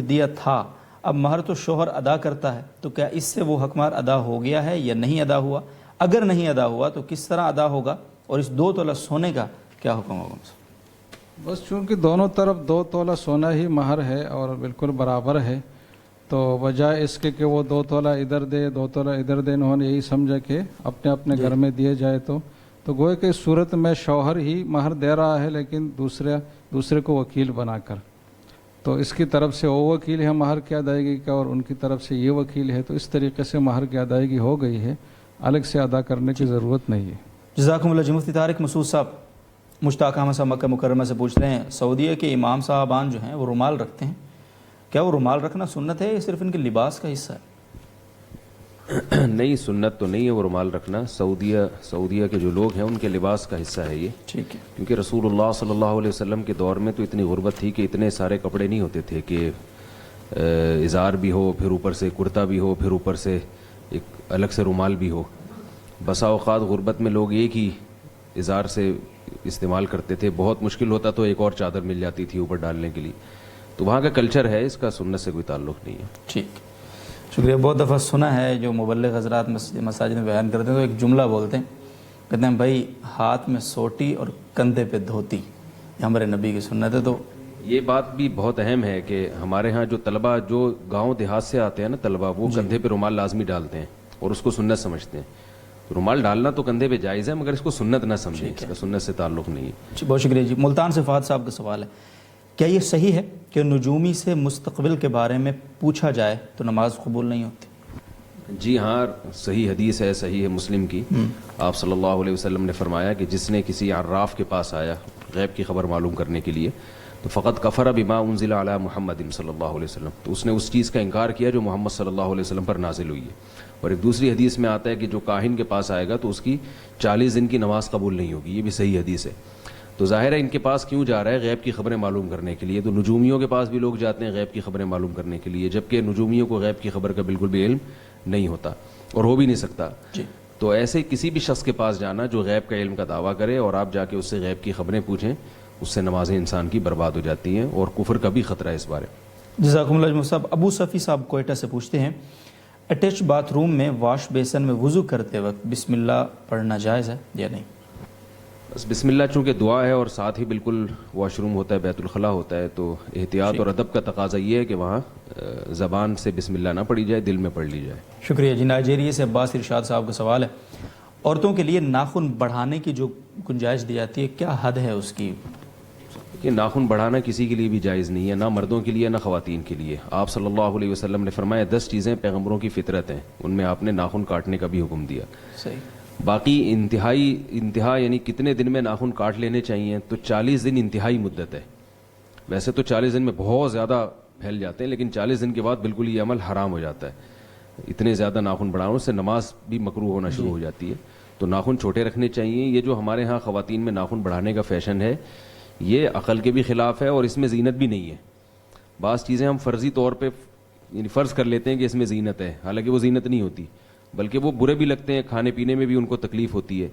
دیا تھا. اب مہر تو شوہر ادا کرتا ہے, تو کیا اس سے وہ حق مہر ادا ہو گیا ہے یا نہیں ادا ہوا؟ اگر نہیں ادا ہوا تو کس طرح ادا ہوگا, اور اس 2 تولہ سونے کا کیا حکم ہوگا؟ بس چونکہ دونوں طرف 2 تولہ سونا ہی مہر ہے اور بالکل برابر ہے, تو بجائے اس کے کہ وہ 2 تولہ ادھر دے 2 تولہ ادھر دے, انہوں نے یہی سمجھا کہ اپنے اپنے گھر میں دیے جائے, تو گوئے کہ اس صورت میں شوہر ہی مہر دے رہا ہے لیکن دوسرے کو وکیل بنا کر, تو اس کی طرف سے وہ وکیل ہے مہر کی ادائیگی کا اور ان کی طرف سے یہ وکیل ہے, تو اس طریقے سے مہر کی ادائیگی ہو گئی ہے, الگ سے ادا کرنے کی ضرورت نہیں ہے. جزاکم اللہ جی. مفتی طارق مسعود صاحب مشتاق احمد صاحب مکہ مکرمہ سے پوچھ رہے ہیں, سعودیہ کے امام صاحبان جو ہیں وہ رومال رکھتے ہیں, کیا وہ رومال رکھنا سنت ہے یا صرف ان کے لباس کا حصہ ہے؟ نہیں, سنت تو نہیں ہے وہ رومال رکھنا. سعودیہ کے جو لوگ ہیں ان کے لباس کا حصہ ہے یہ. ٹھیک ہے. کیونکہ رسول اللہ صلی اللہ علیہ وسلم کے دور میں تو اتنی غربت تھی کہ اتنے سارے کپڑے نہیں ہوتے تھے کہ اظہار بھی ہو، پھر اوپر سے کرتا بھی ہو، پھر اوپر سے ایک الگ سے رومال بھی ہو. بسا اوقات غربت میں لوگ ایک ہی اظہار سے استعمال کرتے تھے، بہت مشکل ہوتا تو ایک اور چادر مل جاتی تھی اوپر ڈالنے کے لیے. تو وہاں کا کلچر ہے، اس کا سنت سے کوئی تعلق نہیں ہے. ٹھیک، شکریہ. بہت دفعہ سنا ہے جو مبلغ حضرات مساجد میں بیان کرتے ہیں تو ایک جملہ بولتے ہیں، کہتے ہیں بھائی ہاتھ میں سوٹی اور کندھے پہ دھوتی، یہ ہمارے نبی کی سنت ہے. تو یہ بات بھی بہت اہم ہے کہ ہمارے ہاں جو طلبہ جو گاؤں دیہات سے آتے ہیں نا طلبہ، وہ کندھے پہ رومال لازمی ڈالتے ہیں اور اس کو سنت سمجھتے ہیں. رومال ڈالنا تو کندھے پہ جائز ہے، مگر اس کو سنت نہ سمجھیں، اس کا سنت سے تعلق نہیں ہے. بہت شکریہ جی. ملتان سے فہد صاحب کا سوال ہے، کیا یہ صحیح ہے کہ نجومی سے مستقبل کے بارے میں پوچھا جائے تو نماز قبول نہیں ہوتی؟ جی ہاں، صحیح حدیث ہے، صحیح ہے مسلم کی. آپ صلی اللہ علیہ وسلم نے فرمایا کہ جس نے کسی عراف کے پاس آیا غیب کی خبر معلوم کرنے کے لیے تو فقط کفر بما انزل علی محمد صلی اللہ علیہ وسلم، تو اس نے اس چیز کا انکار کیا جو محمد صلی اللہ علیہ وسلم پر نازل ہوئی ہے. اور ایک دوسری حدیث میں آتا ہے کہ جو کاہن کے پاس آئے گا تو اس کی 40 دن کی نماز قبول نہیں ہوگی. یہ بھی صحیح حدیث ہے. تو ظاہر ہے ان کے پاس کیوں جا رہا ہے؟ غیب کی خبریں معلوم کرنے کے لیے. تو نجومیوں کے پاس بھی لوگ جاتے ہیں غیب کی خبریں معلوم کرنے کے لیے، جبکہ نجومیوں کو غیب کی خبر کا بالکل بھی علم نہیں ہوتا اور ہو بھی نہیں سکتا. تو ایسے کسی بھی شخص کے پاس جانا جو غیب کا علم کا دعویٰ کرے اور آپ جا کے اس سے غیب کی خبریں پوچھیں، اس سے نمازیں انسان کی برباد ہو جاتی ہیں اور کفر کا بھی خطرہ ہے اس بارے. جزاکم اللہ جمع صاحب. ابو صفی صاحب کوئٹہ سے پوچھتے ہیں، اٹیچ باتھ روم میں واش بیسن میں وضو کرتے وقت بسم اللہ پڑھنا جائز ہے یا نہیں؟ بس بسم اللہ چونکہ دعا ہے اور ساتھ ہی بالکل واش روم ہوتا ہے، بیت الخلاء ہوتا ہے، تو احتیاط اور ادب کا تقاضا یہ ہے کہ وہاں زبان سے بسم اللہ نہ پڑھی جائے، دل میں پڑھ لی جائے. شکریہ جی. نائجیریا سے عباس ارشاد صاحب کا سوال ہے، عورتوں کے لیے ناخن بڑھانے کی جو گنجائش دی جاتی ہے کیا حد ہے اس کی؟ کہ ناخن بڑھانا کسی کے لیے بھی جائز نہیں ہے، نہ مردوں کے لیے نہ خواتین کے لیے. آپ صلی اللہ علیہ وسلم نے فرمایا 10 چیزیں پیغمبروں کی فطرت ہیں، ان میں آپ نے ناخن کاٹنے کا بھی حکم دیا. صحیح. باقی انتہا یعنی کتنے دن میں ناخن کاٹ لینے چاہیے، تو 40 دن انتہائی مدت ہے. ویسے تو 40 دن میں بہت زیادہ پھیل جاتے ہیں، لیکن 40 دن کے بعد بالکل یہ عمل حرام ہو جاتا ہے. اتنے زیادہ ناخن بڑھانے سے نماز بھی مکروہ ہونا شروع ہو جاتی ہے. تو ناخن چھوٹے رکھنے چاہیے. یہ جو ہمارے ہاں خواتین میں ناخن بڑھانے کا فیشن ہے یہ عقل کے بھی خلاف ہے اور اس میں زینت بھی نہیں ہے. بعض چیزیں ہم فرضی طور پہ یعنی فرض کر لیتے ہیں کہ اس میں زینت ہے، حالانکہ وہ زینت نہیں ہوتی، بلکہ وہ برے بھی لگتے ہیں. کھانے پینے میں بھی ان کو تکلیف ہوتی ہے.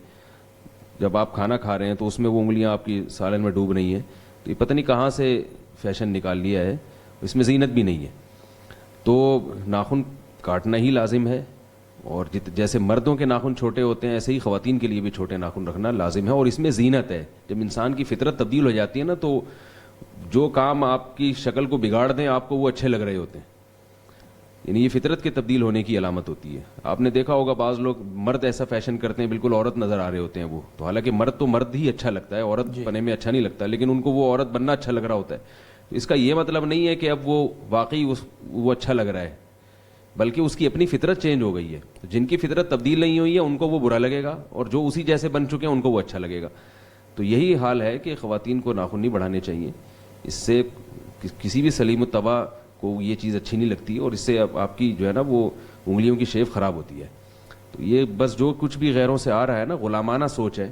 جب آپ کھانا کھا رہے ہیں تو اس میں وہ انگلیاں آپ کی سالن میں ڈوب رہی ہیں، تو یہ پتہ نہیں کہاں سے فیشن نکال لیا ہے، اس میں زینت بھی نہیں ہے. تو ناخن کاٹنا ہی لازم ہے، اور جیسے مردوں کے ناخن چھوٹے ہوتے ہیں ایسے ہی خواتین کے لیے بھی چھوٹے ناخن رکھنا لازم ہے. اور اس میں زینت ہے. جب انسان کی فطرت تبدیل ہو جاتی ہے نا، تو جو کام آپ کی شکل کو بگاڑ دیں آپ کو وہ اچھے لگ رہے ہوتے ہیں. یعنی یہ فطرت کے تبدیل ہونے کی علامت ہوتی ہے. آپ نے دیکھا ہوگا بعض لوگ مرد ایسا فیشن کرتے ہیں بالکل عورت نظر آ رہے ہوتے ہیں وہ، تو حالانکہ مرد تو مرد ہی اچھا لگتا ہے، عورت بنے میں اچھا نہیں لگتا، لیکن ان کو وہ عورت بننا اچھا لگ رہا ہوتا ہے. تو اس کا یہ مطلب نہیں ہے کہ اب وہ واقعی وہ اچھا لگ رہا ہے، بلکہ اس کی اپنی فطرت چینج ہو گئی ہے. جن کی فطرت تبدیل نہیں ہوئی ہے ان کو وہ برا لگے گا، اور جو اسی جیسے بن چکے ہیں ان کو وہ اچھا لگے گا. تو یہی حال ہے کہ خواتین کو ناخن نہیں بڑھانے چاہیے. اس سے کسی بھی سلیم الطبع کو یہ چیز اچھی نہیں لگتی، اور اس سے آپ کی جو ہے نا وہ انگلیوں کی شیپ خراب ہوتی ہے. تو یہ بس جو کچھ بھی غیروں سے آ رہا ہے نا غلامانہ سوچ ہے،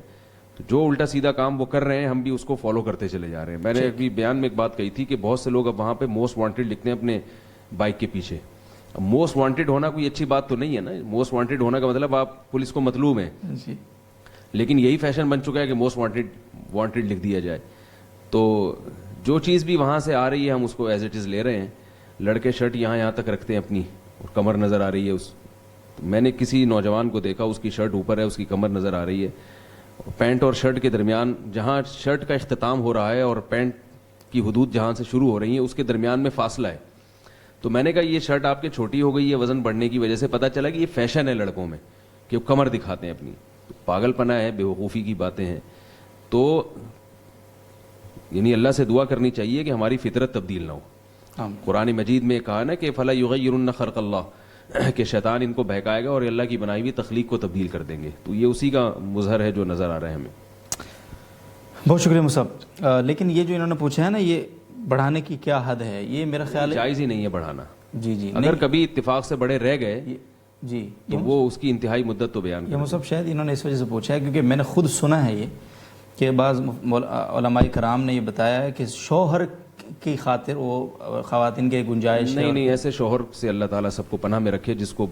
تو جو الٹا سیدھا کام وہ کر رہے ہیں ہم بھی اس کو فالو کرتے چلے جا رہے ہیں. میں نے ابھی بیان میں ایک بات کہی تھی کہ بہت سے لوگ اب وہاں پہ موسٹ وانٹیڈ لکھتے ہیں اپنے بائک کے پیچھے. موسٹ وانٹیڈ ہونا کوئی اچھی بات تو نہیں ہے نا. موسٹ وانٹیڈ ہونا کا مطلب آپ پولیس کو مطلوب ہیں، لیکن یہی فیشن بن چکا ہے کہ موسٹ وانٹیڈ لکھ دیا جائے. تو جو چیز بھی وہاں سے آ رہی ہے ہم اس کو ایز اٹ از لے رہے ہیں. لڑکے شرٹ یہاں تک رکھتے ہیں اپنی اور کمر نظر آ رہی ہے. میں نے کسی نوجوان کو دیکھا اس کی شرٹ اوپر ہے، اس کی کمر نظر آ رہی ہے. پینٹ اور شرٹ کے درمیان جہاں شرٹ کا اختتام ہو رہا ہے اور پینٹ کی حدود جہاں سے شروع ہو رہی ہیں اس کے درمیان میں فاصلہ ہے. تو میں نے کہا یہ شرٹ آپ کے چھوٹی ہو گئی ہے وزن بڑھنے کی وجہ سے. پتہ چلا کہ یہ فیشن ہے لڑکوں میں کہ وہ کمر دکھاتے ہیں اپنی. پاگل پنا ہے، بیوقوفی کی باتیں ہیں. تو یعنی اللہ سے دعا کرنی چاہیے کہ ہماری فطرت تبدیل نہ ہو. قرآن مجید میں کہا نا کہ فلا یغیرن خلق اللہ، کہ شیطان ان کو بہکائے گا اور اللہ کی بنائی ہوئی تخلیق کو تبدیل کر دیں گے. تو یہ اسی کا مظہر ہے جو نظر آ رہا ہے ہمیں. بہت شکریہ مصعب. لیکن یہ جو انہوں نے پوچھا ہے نا یہ بڑھانے کی کیا حد ہے، یہ میرا خیال ہے جائز ہی نہیں ہے بڑھانا. جی اگر کبھی اتفاق سے بڑے رہ گئے جی تو وہ اس کی انتہائی مدت تو بیان یہ مصعب شاید انہوں نے اس وجہ سے پوچھا ہے کیونکہ میں نے خود سنا ہے یہ کہ بعض علماء کرام نے یہ بتایا ہے کہ شوہر کی خاطر وہ خواتین کے گنجائش ہے؟ نہیں ایسے شوہر سے اللہ تعالیٰ سب کو پناہ میں رکھے جس کو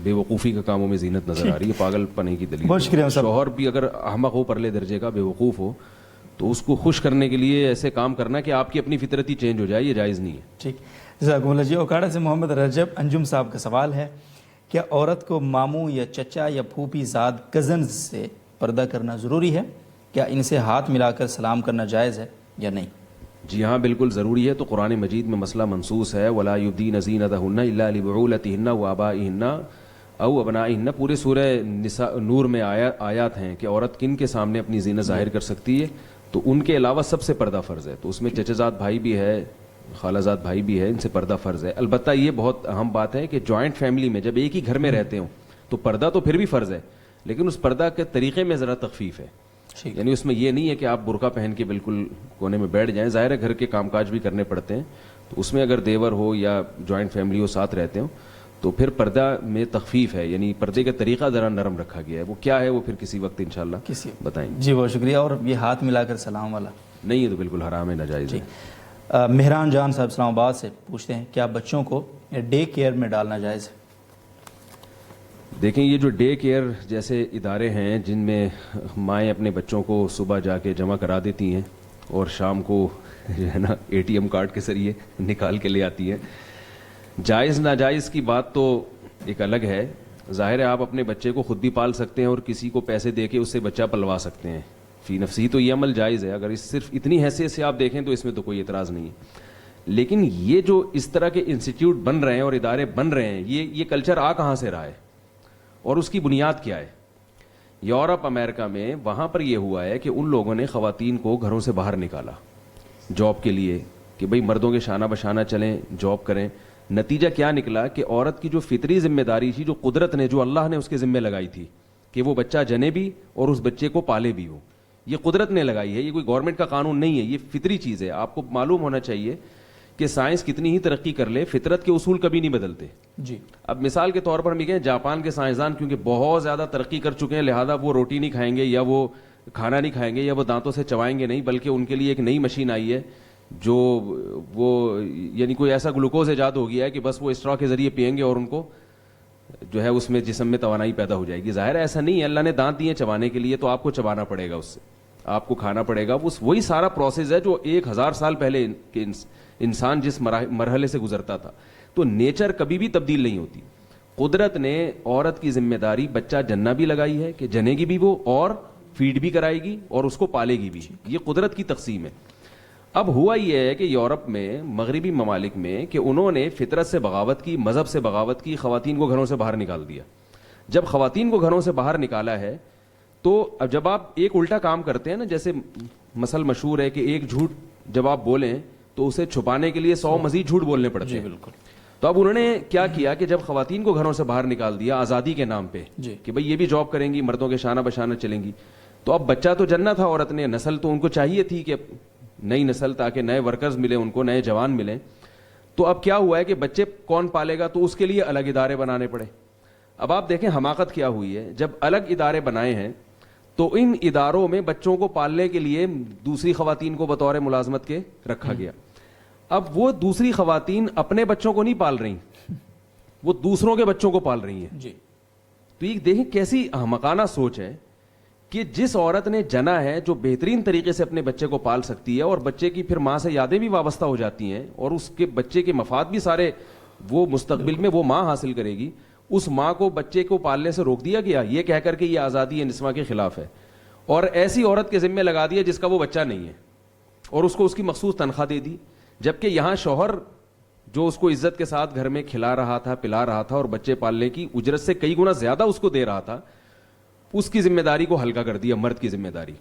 بے وقوفی کا کاموں میں زینت نظر آ رہی ہے، پاگل پنے کی دلیل۔ بہت شکریہ صاحب۔ شوہر بھی اگر احمق ہو، پرلے درجے کا بے وقوف ہو، تو اس کو خوش کرنے کے لیے ایسے کام کرنا کہ آپ کی اپنی فطرت ہی چینج ہو جائے، یہ جائز نہیں ہے۔ ٹھیک، جزاکم اللہ جی۔ اوکاڑا سے محمد رجب انجم صاحب کا سوال ہے، کیا عورت کو ماموں یا چچا یا پھوپھی زاد کزنز سے پردہ کرنا ضروری ہے؟ کیا ان سے ہاتھ ملا کر سلام کرنا جائز ہے یا نہیں؟ جی ہاں، بالکل ضروری ہے۔ تو قرآن مجید میں مسئلہ منصوص ہے، وَلَا يُبْدِينَ زِينَتَهُنَّ إِلَّا لِبُعُولَتِهِنَّ وَآبَائِهِنَّ أَوْ أَبْنَائِهِنَّ۔ پورے سورہ نور میں آیات ہیں کہ عورت کن کے سامنے اپنی زینت ظاہر کر سکتی ہے، تو ان کے علاوہ سب سے پردہ فرض ہے۔ تو اس میں چچا زاد بھائی بھی ہے، خالہ زاد بھائی بھی ہے، ان سے پردہ فرض ہے۔ البتہ یہ بہت اہم بات ہے کہ جوائنٹ فیملی میں جب ایک ہی گھر میں رہتے ہوں تو پردہ تو پھر بھی فرض ہے، لیکن اس پردہ کے طریقے میں ذرا تخفیف ہے۔ یعنی اس میں یہ نہیں ہے کہ آپ برقع پہن کے بالکل کونے میں بیٹھ جائیں، ظاہر ہے گھر کے کام کاج بھی کرنے پڑتے ہیں، تو اس میں اگر دیور ہو یا جوائنٹ فیملی ہو ساتھ رہتے ہوں تو پھر پردہ میں تخفیف ہے، یعنی پردے کا طریقہ ذرا نرم رکھا گیا ہے۔ وہ کیا ہے وہ پھر کسی وقت انشاءاللہ بتائیں گے۔ جی بہت شکریہ۔ اور یہ ہاتھ ملا کر سلام والا نہیں، یہ تو بالکل حرام ہے، ناجائز ہے۔ مہران جان صاحب اسلام آباد سے پوچھتے ہیں، کیا بچوں کو ڈے کیئر میں ڈالنا جائز ہے؟ دیکھیں، یہ جو ڈے کیئر جیسے ادارے ہیں جن میں مائیں اپنے بچوں کو صبح جا کے جمع کرا دیتی ہیں اور شام کو جو ہے نا ATM کارڈ کے ذریعے نکال کے لے آتی ہیں، جائز ناجائز کی بات تو ایک الگ ہے۔ ظاہر ہے آپ اپنے بچے کو خود بھی پال سکتے ہیں اور کسی کو پیسے دے کے اس سے بچہ پلوا سکتے ہیں، فی نفسی تو یہ عمل جائز ہے۔ اگر صرف اتنی حیثیت سے آپ دیکھیں تو اس میں تو کوئی اعتراض نہیں ہے، لیکن یہ جو اس طرح کے انسٹیٹیوٹ بن رہے ہیں اور ادارے بن رہے ہیں، یہ کلچر آ کہاں سے رہا ہے اور اس کی بنیاد کیا ہے؟ یورپ امریکہ میں وہاں پر یہ ہوا ہے کہ ان لوگوں نے خواتین کو گھروں سے باہر نکالا جاب کے لیے کہ بھئی مردوں کے شانہ بشانہ چلیں، جاب کریں۔ نتیجہ کیا نکلا کہ عورت کی جو فطری ذمہ داری تھی، جو قدرت نے، جو اللہ نے اس کے ذمہ لگائی تھی کہ وہ بچہ جنے بھی اور اس بچے کو پالے بھی ہو، یہ قدرت نے لگائی ہے، یہ کوئی گورنمنٹ کا قانون نہیں ہے، یہ فطری چیز ہے۔ آپ کو معلوم ہونا چاہیے کہ سائنس کتنی ہی ترقی کر لے، فطرت کے اصول کبھی نہیں بدلتے۔ جی، اب مثال کے طور پر ہم یہ کہیں جاپان کے سائنسدان کیونکہ بہت زیادہ ترقی کر چکے ہیں، لہذا وہ روٹی نہیں کھائیں گے یا وہ کھانا نہیں کھائیں گے یا وہ دانتوں سے چبائیں گے نہیں، بلکہ ان کے لیے ایک نئی مشین آئی ہے جو وہ یعنی کوئی ایسا گلوکوز ایجاد ہو گیا ہے کہ بس وہ اسٹرا کے ذریعے پئیں گے اور ان کو جو ہے اس میں جسم میں توانائی پیدا ہو جائے گی۔ ظاہر ہے ایسا نہیں ہے، اللہ نے دانت دیے چبانے کے لیے، تو آپ کو چبانا پڑے گا، اس سے آپ کو کھانا پڑے گا۔ وہی سارا پروسیس ہے جو 1000 سال پہلے کے انسان جس مرحلے سے گزرتا تھا۔ تو نیچر کبھی بھی تبدیل نہیں ہوتی۔ قدرت نے عورت کی ذمہ داری بچہ جننا بھی لگائی ہے کہ جنے گی بھی وہ اور فیڈ بھی کرائے گی اور اس کو پالے گی بھی، یہ قدرت کی تقسیم ہے۔ اب ہوا یہ ہے کہ یورپ میں، مغربی ممالک میں، کہ انہوں نے فطرت سے بغاوت کی، مذہب سے بغاوت کی، خواتین کو گھروں سے باہر نکال دیا۔ جب خواتین کو گھروں سے باہر نکالا ہے تو اب جب آپ ایک الٹا کام کرتے ہیں نا، جیسے مثل مشہور ہے کہ ایک جھوٹ جب آپ بولیں تو اسے چھپانے کے لیے 100 مزید جھوٹ بولنے پڑتے ہیں۔ بالکل۔ تو اب انہوں نے کیا کیا کہ جب خواتین کو گھروں سے باہر نکال دیا آزادی کے نام پہ کہ بھئی یہ بھی جاب کریں گی، مردوں کے شانہ بشانہ چلیں گی، تو اب بچہ تو جننا تھا عورت نے، نسل تو ان کو چاہیے تھی کہ نئی نسل، تاکہ نئے ورکرز ملیں ان کو، نئے جوان ملیں۔ تو اب کیا ہوا ہے کہ بچے کون پالے گا، تو اس کے لیے الگ ادارے بنانے پڑے۔ اب آپ دیکھیں حماقت کیا ہوئی ہے، جب الگ ادارے بنائے ہیں تو ان اداروں میں بچوں کو پالنے کے لیے دوسری خواتین کو بطور ملازمت کے رکھا گیا۔ اب وہ دوسری خواتین اپنے بچوں کو نہیں پال رہی، وہ دوسروں کے بچوں کو پال رہی ہیں۔ جی، تو یہ دیکھیں کیسی احمقانہ سوچ ہے کہ جس عورت نے جنا ہے، جو بہترین طریقے سے اپنے بچے کو پال سکتی ہے اور بچے کی پھر ماں سے یادیں بھی وابستہ ہو جاتی ہیں اور اس کے بچے کے مفاد بھی سارے وہ مستقبل میں وہ ماں حاصل کرے گی، اس ماں کو بچے کو پالنے سے روک دیا گیا یہ کہہ کر کے یہ آزادی نسواں کے خلاف ہے، اور ایسی عورت کے ذمہ لگا دیا جس کا وہ بچہ نہیں ہے اور اس کو اس کی مخصوص تنخواہ دے دی، جبکہ یہاں شوہر جو اس کو عزت کے ساتھ گھر میں کھلا رہا تھا، پلا رہا تھا اور بچے پالنے کی اجرت سے کئی گنا زیادہ اس کو دے رہا تھا، اس کی ذمہ داری کو ہلکا کر دیا، مرد کی ذمہ داری۔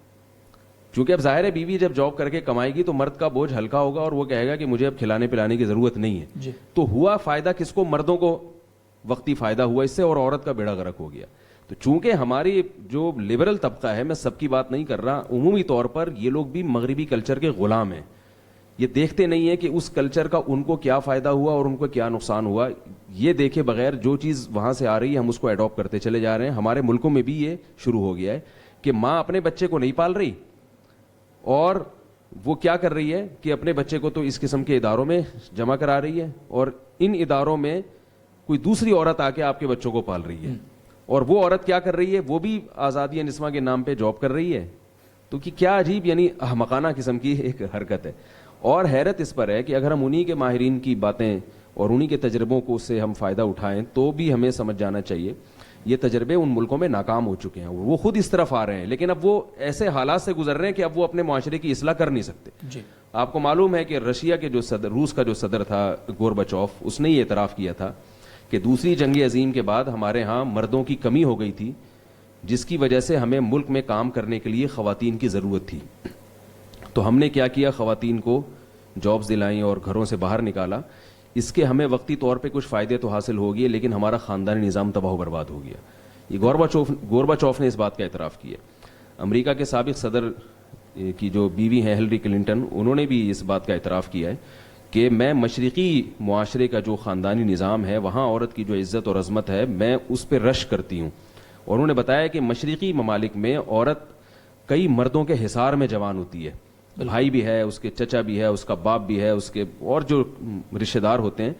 چونکہ اب ظاہر ہے بیوی جب جاب کر کے کمائے گی تو مرد کا بوجھ ہلکا ہوگا اور وہ کہے گا کہ مجھے اب کھلانے پلانے کی ضرورت نہیں ہے۔ تو ہوا فائدہ کس کو؟ مردوں کو وقتی فائدہ ہوا اس سے اور عورت کا بیڑا غرق ہو گیا۔ تو چونکہ ہماری جو لبرل طبقہ ہے، میں سب کی بات نہیں کر رہا، عمومی طور پر یہ لوگ بھی مغربی کلچر کے غلام ہیں، یہ دیکھتے نہیں ہیں کہ اس کلچر کا ان کو کیا فائدہ ہوا اور ان کو کیا نقصان ہوا، یہ دیکھے بغیر جو چیز وہاں سے آ رہی ہے ہم اس کو اڈاپٹ کرتے چلے جا رہے ہیں۔ ہمارے ملکوں میں بھی یہ شروع ہو گیا ہے کہ ماں اپنے بچے کو نہیں پال رہی اور وہ کیا کر رہی ہے کہ اپنے بچے کو تو اس قسم کے اداروں میں جمع کرا رہی ہے اور ان اداروں میں کوئی دوسری عورت آ کے آپ کے بچوں کو پال رہی ہے, اور وہ عورت کیا کر رہی ہے, وہ بھی آزادی نسواں کے نام پہ جاب کر رہی ہے. تو کہ کیا عجیب یعنی احمقانہ قسم کی ایک حرکت ہے. اور حیرت اس پر ہے کہ اگر ہم انہی کے ماہرین کی باتیں اور انہی کے تجربوں کو سے ہم فائدہ اٹھائیں تو بھی ہمیں سمجھ جانا چاہیے یہ تجربے ان ملکوں میں ناکام ہو چکے ہیں, وہ خود اس طرف آ رہے ہیں, لیکن اب وہ ایسے حالات سے گزر رہے ہیں کہ اب وہ اپنے معاشرے کی اصلاح کر نہیں سکتے. جی. آپ کو معلوم ہے کہ رشیا کے جو صدر, روس کا جو صدر تھا گورباچوف, اس نے یہ اعتراف کیا تھا کہ دوسری جنگ عظیم کے بعد ہمارے ہاں مردوں کی کمی ہو گئی تھی, جس کی وجہ سے ہمیں ملک میں کام کرنے کے لیے خواتین کی ضرورت تھی. تو ہم نے کیا کیا, خواتین کو جابز دلائیں اور گھروں سے باہر نکالا. اس کے ہمیں وقتی طور پہ کچھ فائدے تو حاصل ہو گئے, لیکن ہمارا خاندانی نظام تباہ و برباد ہو گیا. یہ گورباچوف نے اس بات کا اعتراف کیا. امریکہ کے سابق صدر کی جو بیوی ہیں ہلری کلنٹن, انہوں نے بھی اس بات کا اعتراف کیا ہے کہ میں مشرقی معاشرے کا جو خاندانی نظام ہے وہاں عورت کی جو عزت اور عظمت ہے میں اس پہ رشک کرتی ہوں. اور انہوں نے بتایا کہ مشرقی ممالک میں عورت کئی مردوں کے حصار میں جوان ہوتی ہے, بھائی بھی ہے, اس کے چچا بھی ہے, اس کا باپ بھی ہے, اس کے اور جو رشتہ دار ہوتے ہیں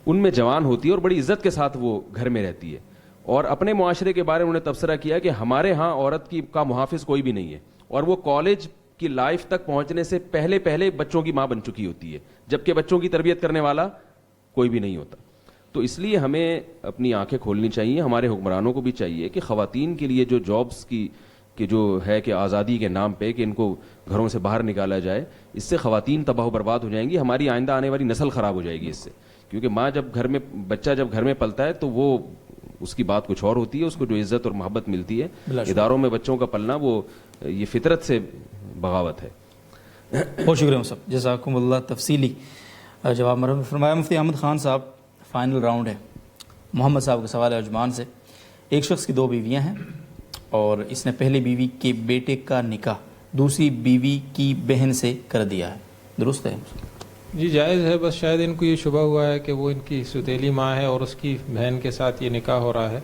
ان میں جوان ہوتی ہے اور بڑی عزت کے ساتھ وہ گھر میں رہتی ہے. اور اپنے معاشرے کے بارے میں انہوں نے تبصرہ کیا کہ ہمارے ہاں عورت کا محافظ کوئی بھی نہیں ہے, اور وہ کالج کی لائف تک پہنچنے سے پہلے بچوں کی ماں بن چکی ہوتی ہے, جبکہ بچوں کی تربیت کرنے والا کوئی بھی نہیں ہوتا. تو اس لیے ہمیں اپنی آنکھیں کھولنی چاہیے, ہمارے حکمرانوں کو بھی چاہیے کہ خواتین کے لیے جو جابز کی کہ جو ہے کہ آزادی کے نام پہ کہ ان کو گھروں سے باہر نکالا جائے, اس سے خواتین تباہ و برباد ہو جائیں گی, ہماری آئندہ آنے والی نسل خراب ہو جائے گی اس سے. کیونکہ ماں بچہ جب گھر میں پلتا ہے تو وہ اس کی بات کچھ اور ہوتی ہے, اس کو جو عزت اور محبت ملتی ہے اداروں میں بچوں کا پلنا, وہ یہ فطرت سے بغاوت ہے. بہت شکریہ صاحب, جزاکم اللہ. تفصیلی جواب مرحبا فرمایا. مفتی احمد خان صاحب, فائنل راؤنڈ ہے. محمد صاحب کا سوال ہے عجمان سے. ایک شخص کی 2 بیویاں ہیں اور اس نے پہلی بیوی کے بیٹے کا نکاح دوسری بیوی کی بہن سے کر دیا ہے, درست ہے؟ جی جائز ہے, بس شاید ان کو یہ شبہ ہوا ہے کہ وہ ان کی ستیلی ماں ہے اور اس کی بہن کے ساتھ یہ نکاح ہو رہا ہے.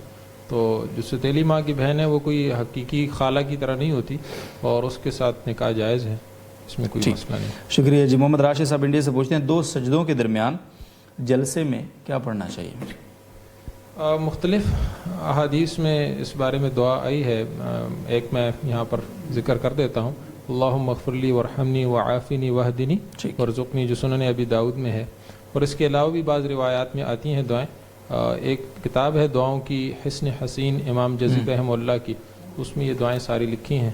تو جو ستیلی ماں کی بہن ہے وہ کوئی حقیقی خالہ کی طرح نہیں ہوتی اور اس کے ساتھ نکاح جائز ہے, اس میں کوئی مسئلہ نہیں. شکریہ جی. محمد راشد صاحب انڈیا سے پوچھتے ہیں 2 سجدوں کے درمیان جلسے میں کیا پڑھنا چاہیے؟ مختلف احادیث میں اس بارے میں دعا آئی ہے, ایک میں یہاں پر ذکر کر دیتا ہوں. اللہم اغفر لی ورحمنی وعافنی واہدنی وارزقنی, جو سنن ابی داؤد میں ہے. اور اس کے علاوہ بھی بعض روایات میں آتی ہیں دعائیں. ایک کتاب ہے دعاؤں کی حسن حسین, امام جزید رحمہ اللہ کی, اس میں یہ دعائیں ساری لکھی ہیں,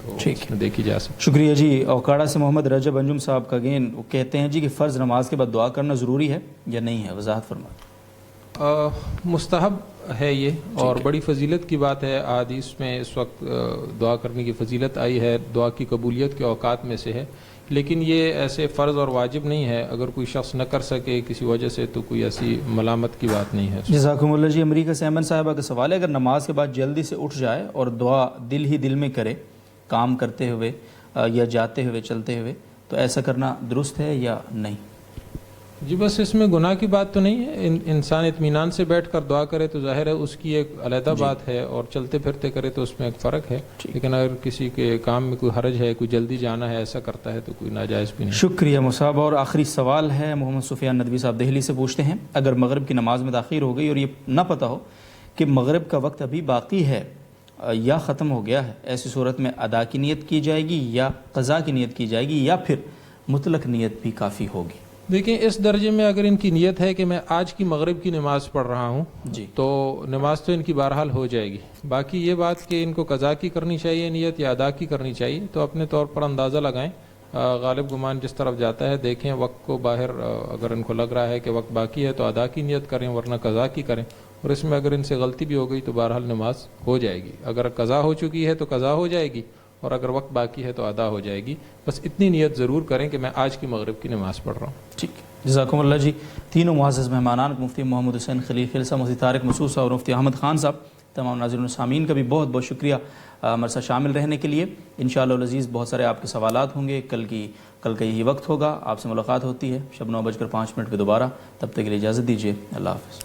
تو دیکھی جا سکتی. شکریہ جی. اوکاڑا سے محمد رجب انجم صاحب کا گین, وہ کہتے ہیں جی کہ فرض نماز کے بعد دعا کرنا ضروری ہے یا نہیں ہے, وضاحت فرمائیں. مستحب ہے یہ, اور بڑی فضیلت کی بات ہے. احادیث میں اس وقت دعا کرنے کی فضیلت آئی ہے, دعا کی قبولیت کے اوقات میں سے ہے, لیکن یہ ایسے فرض اور واجب نہیں ہے. اگر کوئی شخص نہ کر سکے کسی وجہ سے تو کوئی ایسی ملامت کی بات نہیں ہے. جزاکم اللہ جی. امریکہ سے احمد صاحبہ کا سوال ہے, اگر نماز کے بعد جلدی سے اٹھ جائے اور دعا دل ہی دل میں کرے, کام کرتے ہوئے یا جاتے ہوئے چلتے ہوئے, تو ایسا کرنا درست ہے یا نہیں؟ جی بس اس میں گناہ کی بات تو نہیں ہے. انسان اطمینان سے بیٹھ کر دعا کرے تو ظاہر ہے اس کی ایک علیحدہ بات ہے, اور چلتے پھرتے کرے تو اس میں ایک فرق ہے. لیکن اگر کسی کے کام میں کوئی حرج ہے, کوئی جلدی جانا ہے, ایسا کرتا ہے تو کوئی ناجائز بھی نہیں. شکریہ مصعب. اور آخری سوال ہے محمد سفیان ندوی صاحب دہلی سے پوچھتے ہیں, اگر مغرب کی نماز میں تاخیر ہو گئی اور یہ نہ پتہ ہو کہ مغرب کا وقت ابھی باقی ہے یا ختم ہو گیا ہے, ایسی صورت میں ادا کی نیت کی جائے گی یا قضا کی نیت کی جائے گی, یا پھر مطلق نیت بھی کافی ہوگی؟ دیکھیں اس درجے میں اگر ان کی نیت ہے کہ میں آج کی مغرب کی نماز پڑھ رہا ہوں جی, تو نماز تو ان کی بہرحال ہو جائے گی. باقی یہ بات کہ ان کو قضا کی کرنی چاہیے نیت یا ادا کی کرنی چاہیے, تو اپنے طور پر اندازہ لگائیں, غالب گمان جس طرف جاتا ہے دیکھیں وقت کو باہر, اگر ان کو لگ رہا ہے کہ وقت باقی ہے تو ادا کی نیت کریں ورنہ قضا کی کریں. اور اس میں اگر ان سے غلطی بھی ہو گئی تو بہرحال نماز ہو جائے گی. اگر قضا ہو چکی ہے تو قضا ہو جائے گی, اور اگر وقت باقی ہے تو ادا ہو جائے گی. بس اتنی نیت ضرور کریں کہ میں آج کی مغرب کی نماز پڑھ رہا ہوں. ٹھیک ہے. جزاکم اللہ جی. تینوں معزز مہمانان مفتی محمد حسین خلیل خلسہ, مفتی طارق مسعود صاحب اور مفتی احمد خان صاحب, تمام ناظرین و سامعین کا بھی بہت بہت شکریہ ہمارے ساتھ شامل رہنے کے لیے. انشاءاللہ العزیز بہت سارے آپ کے سوالات ہوں گے. کل کا یہی وقت ہوگا, آپ سے ملاقات ہوتی ہے شب 9:05 پہ دوبارہ. تب تک کے لیے اجازت دیجیے. اللہ حافظ.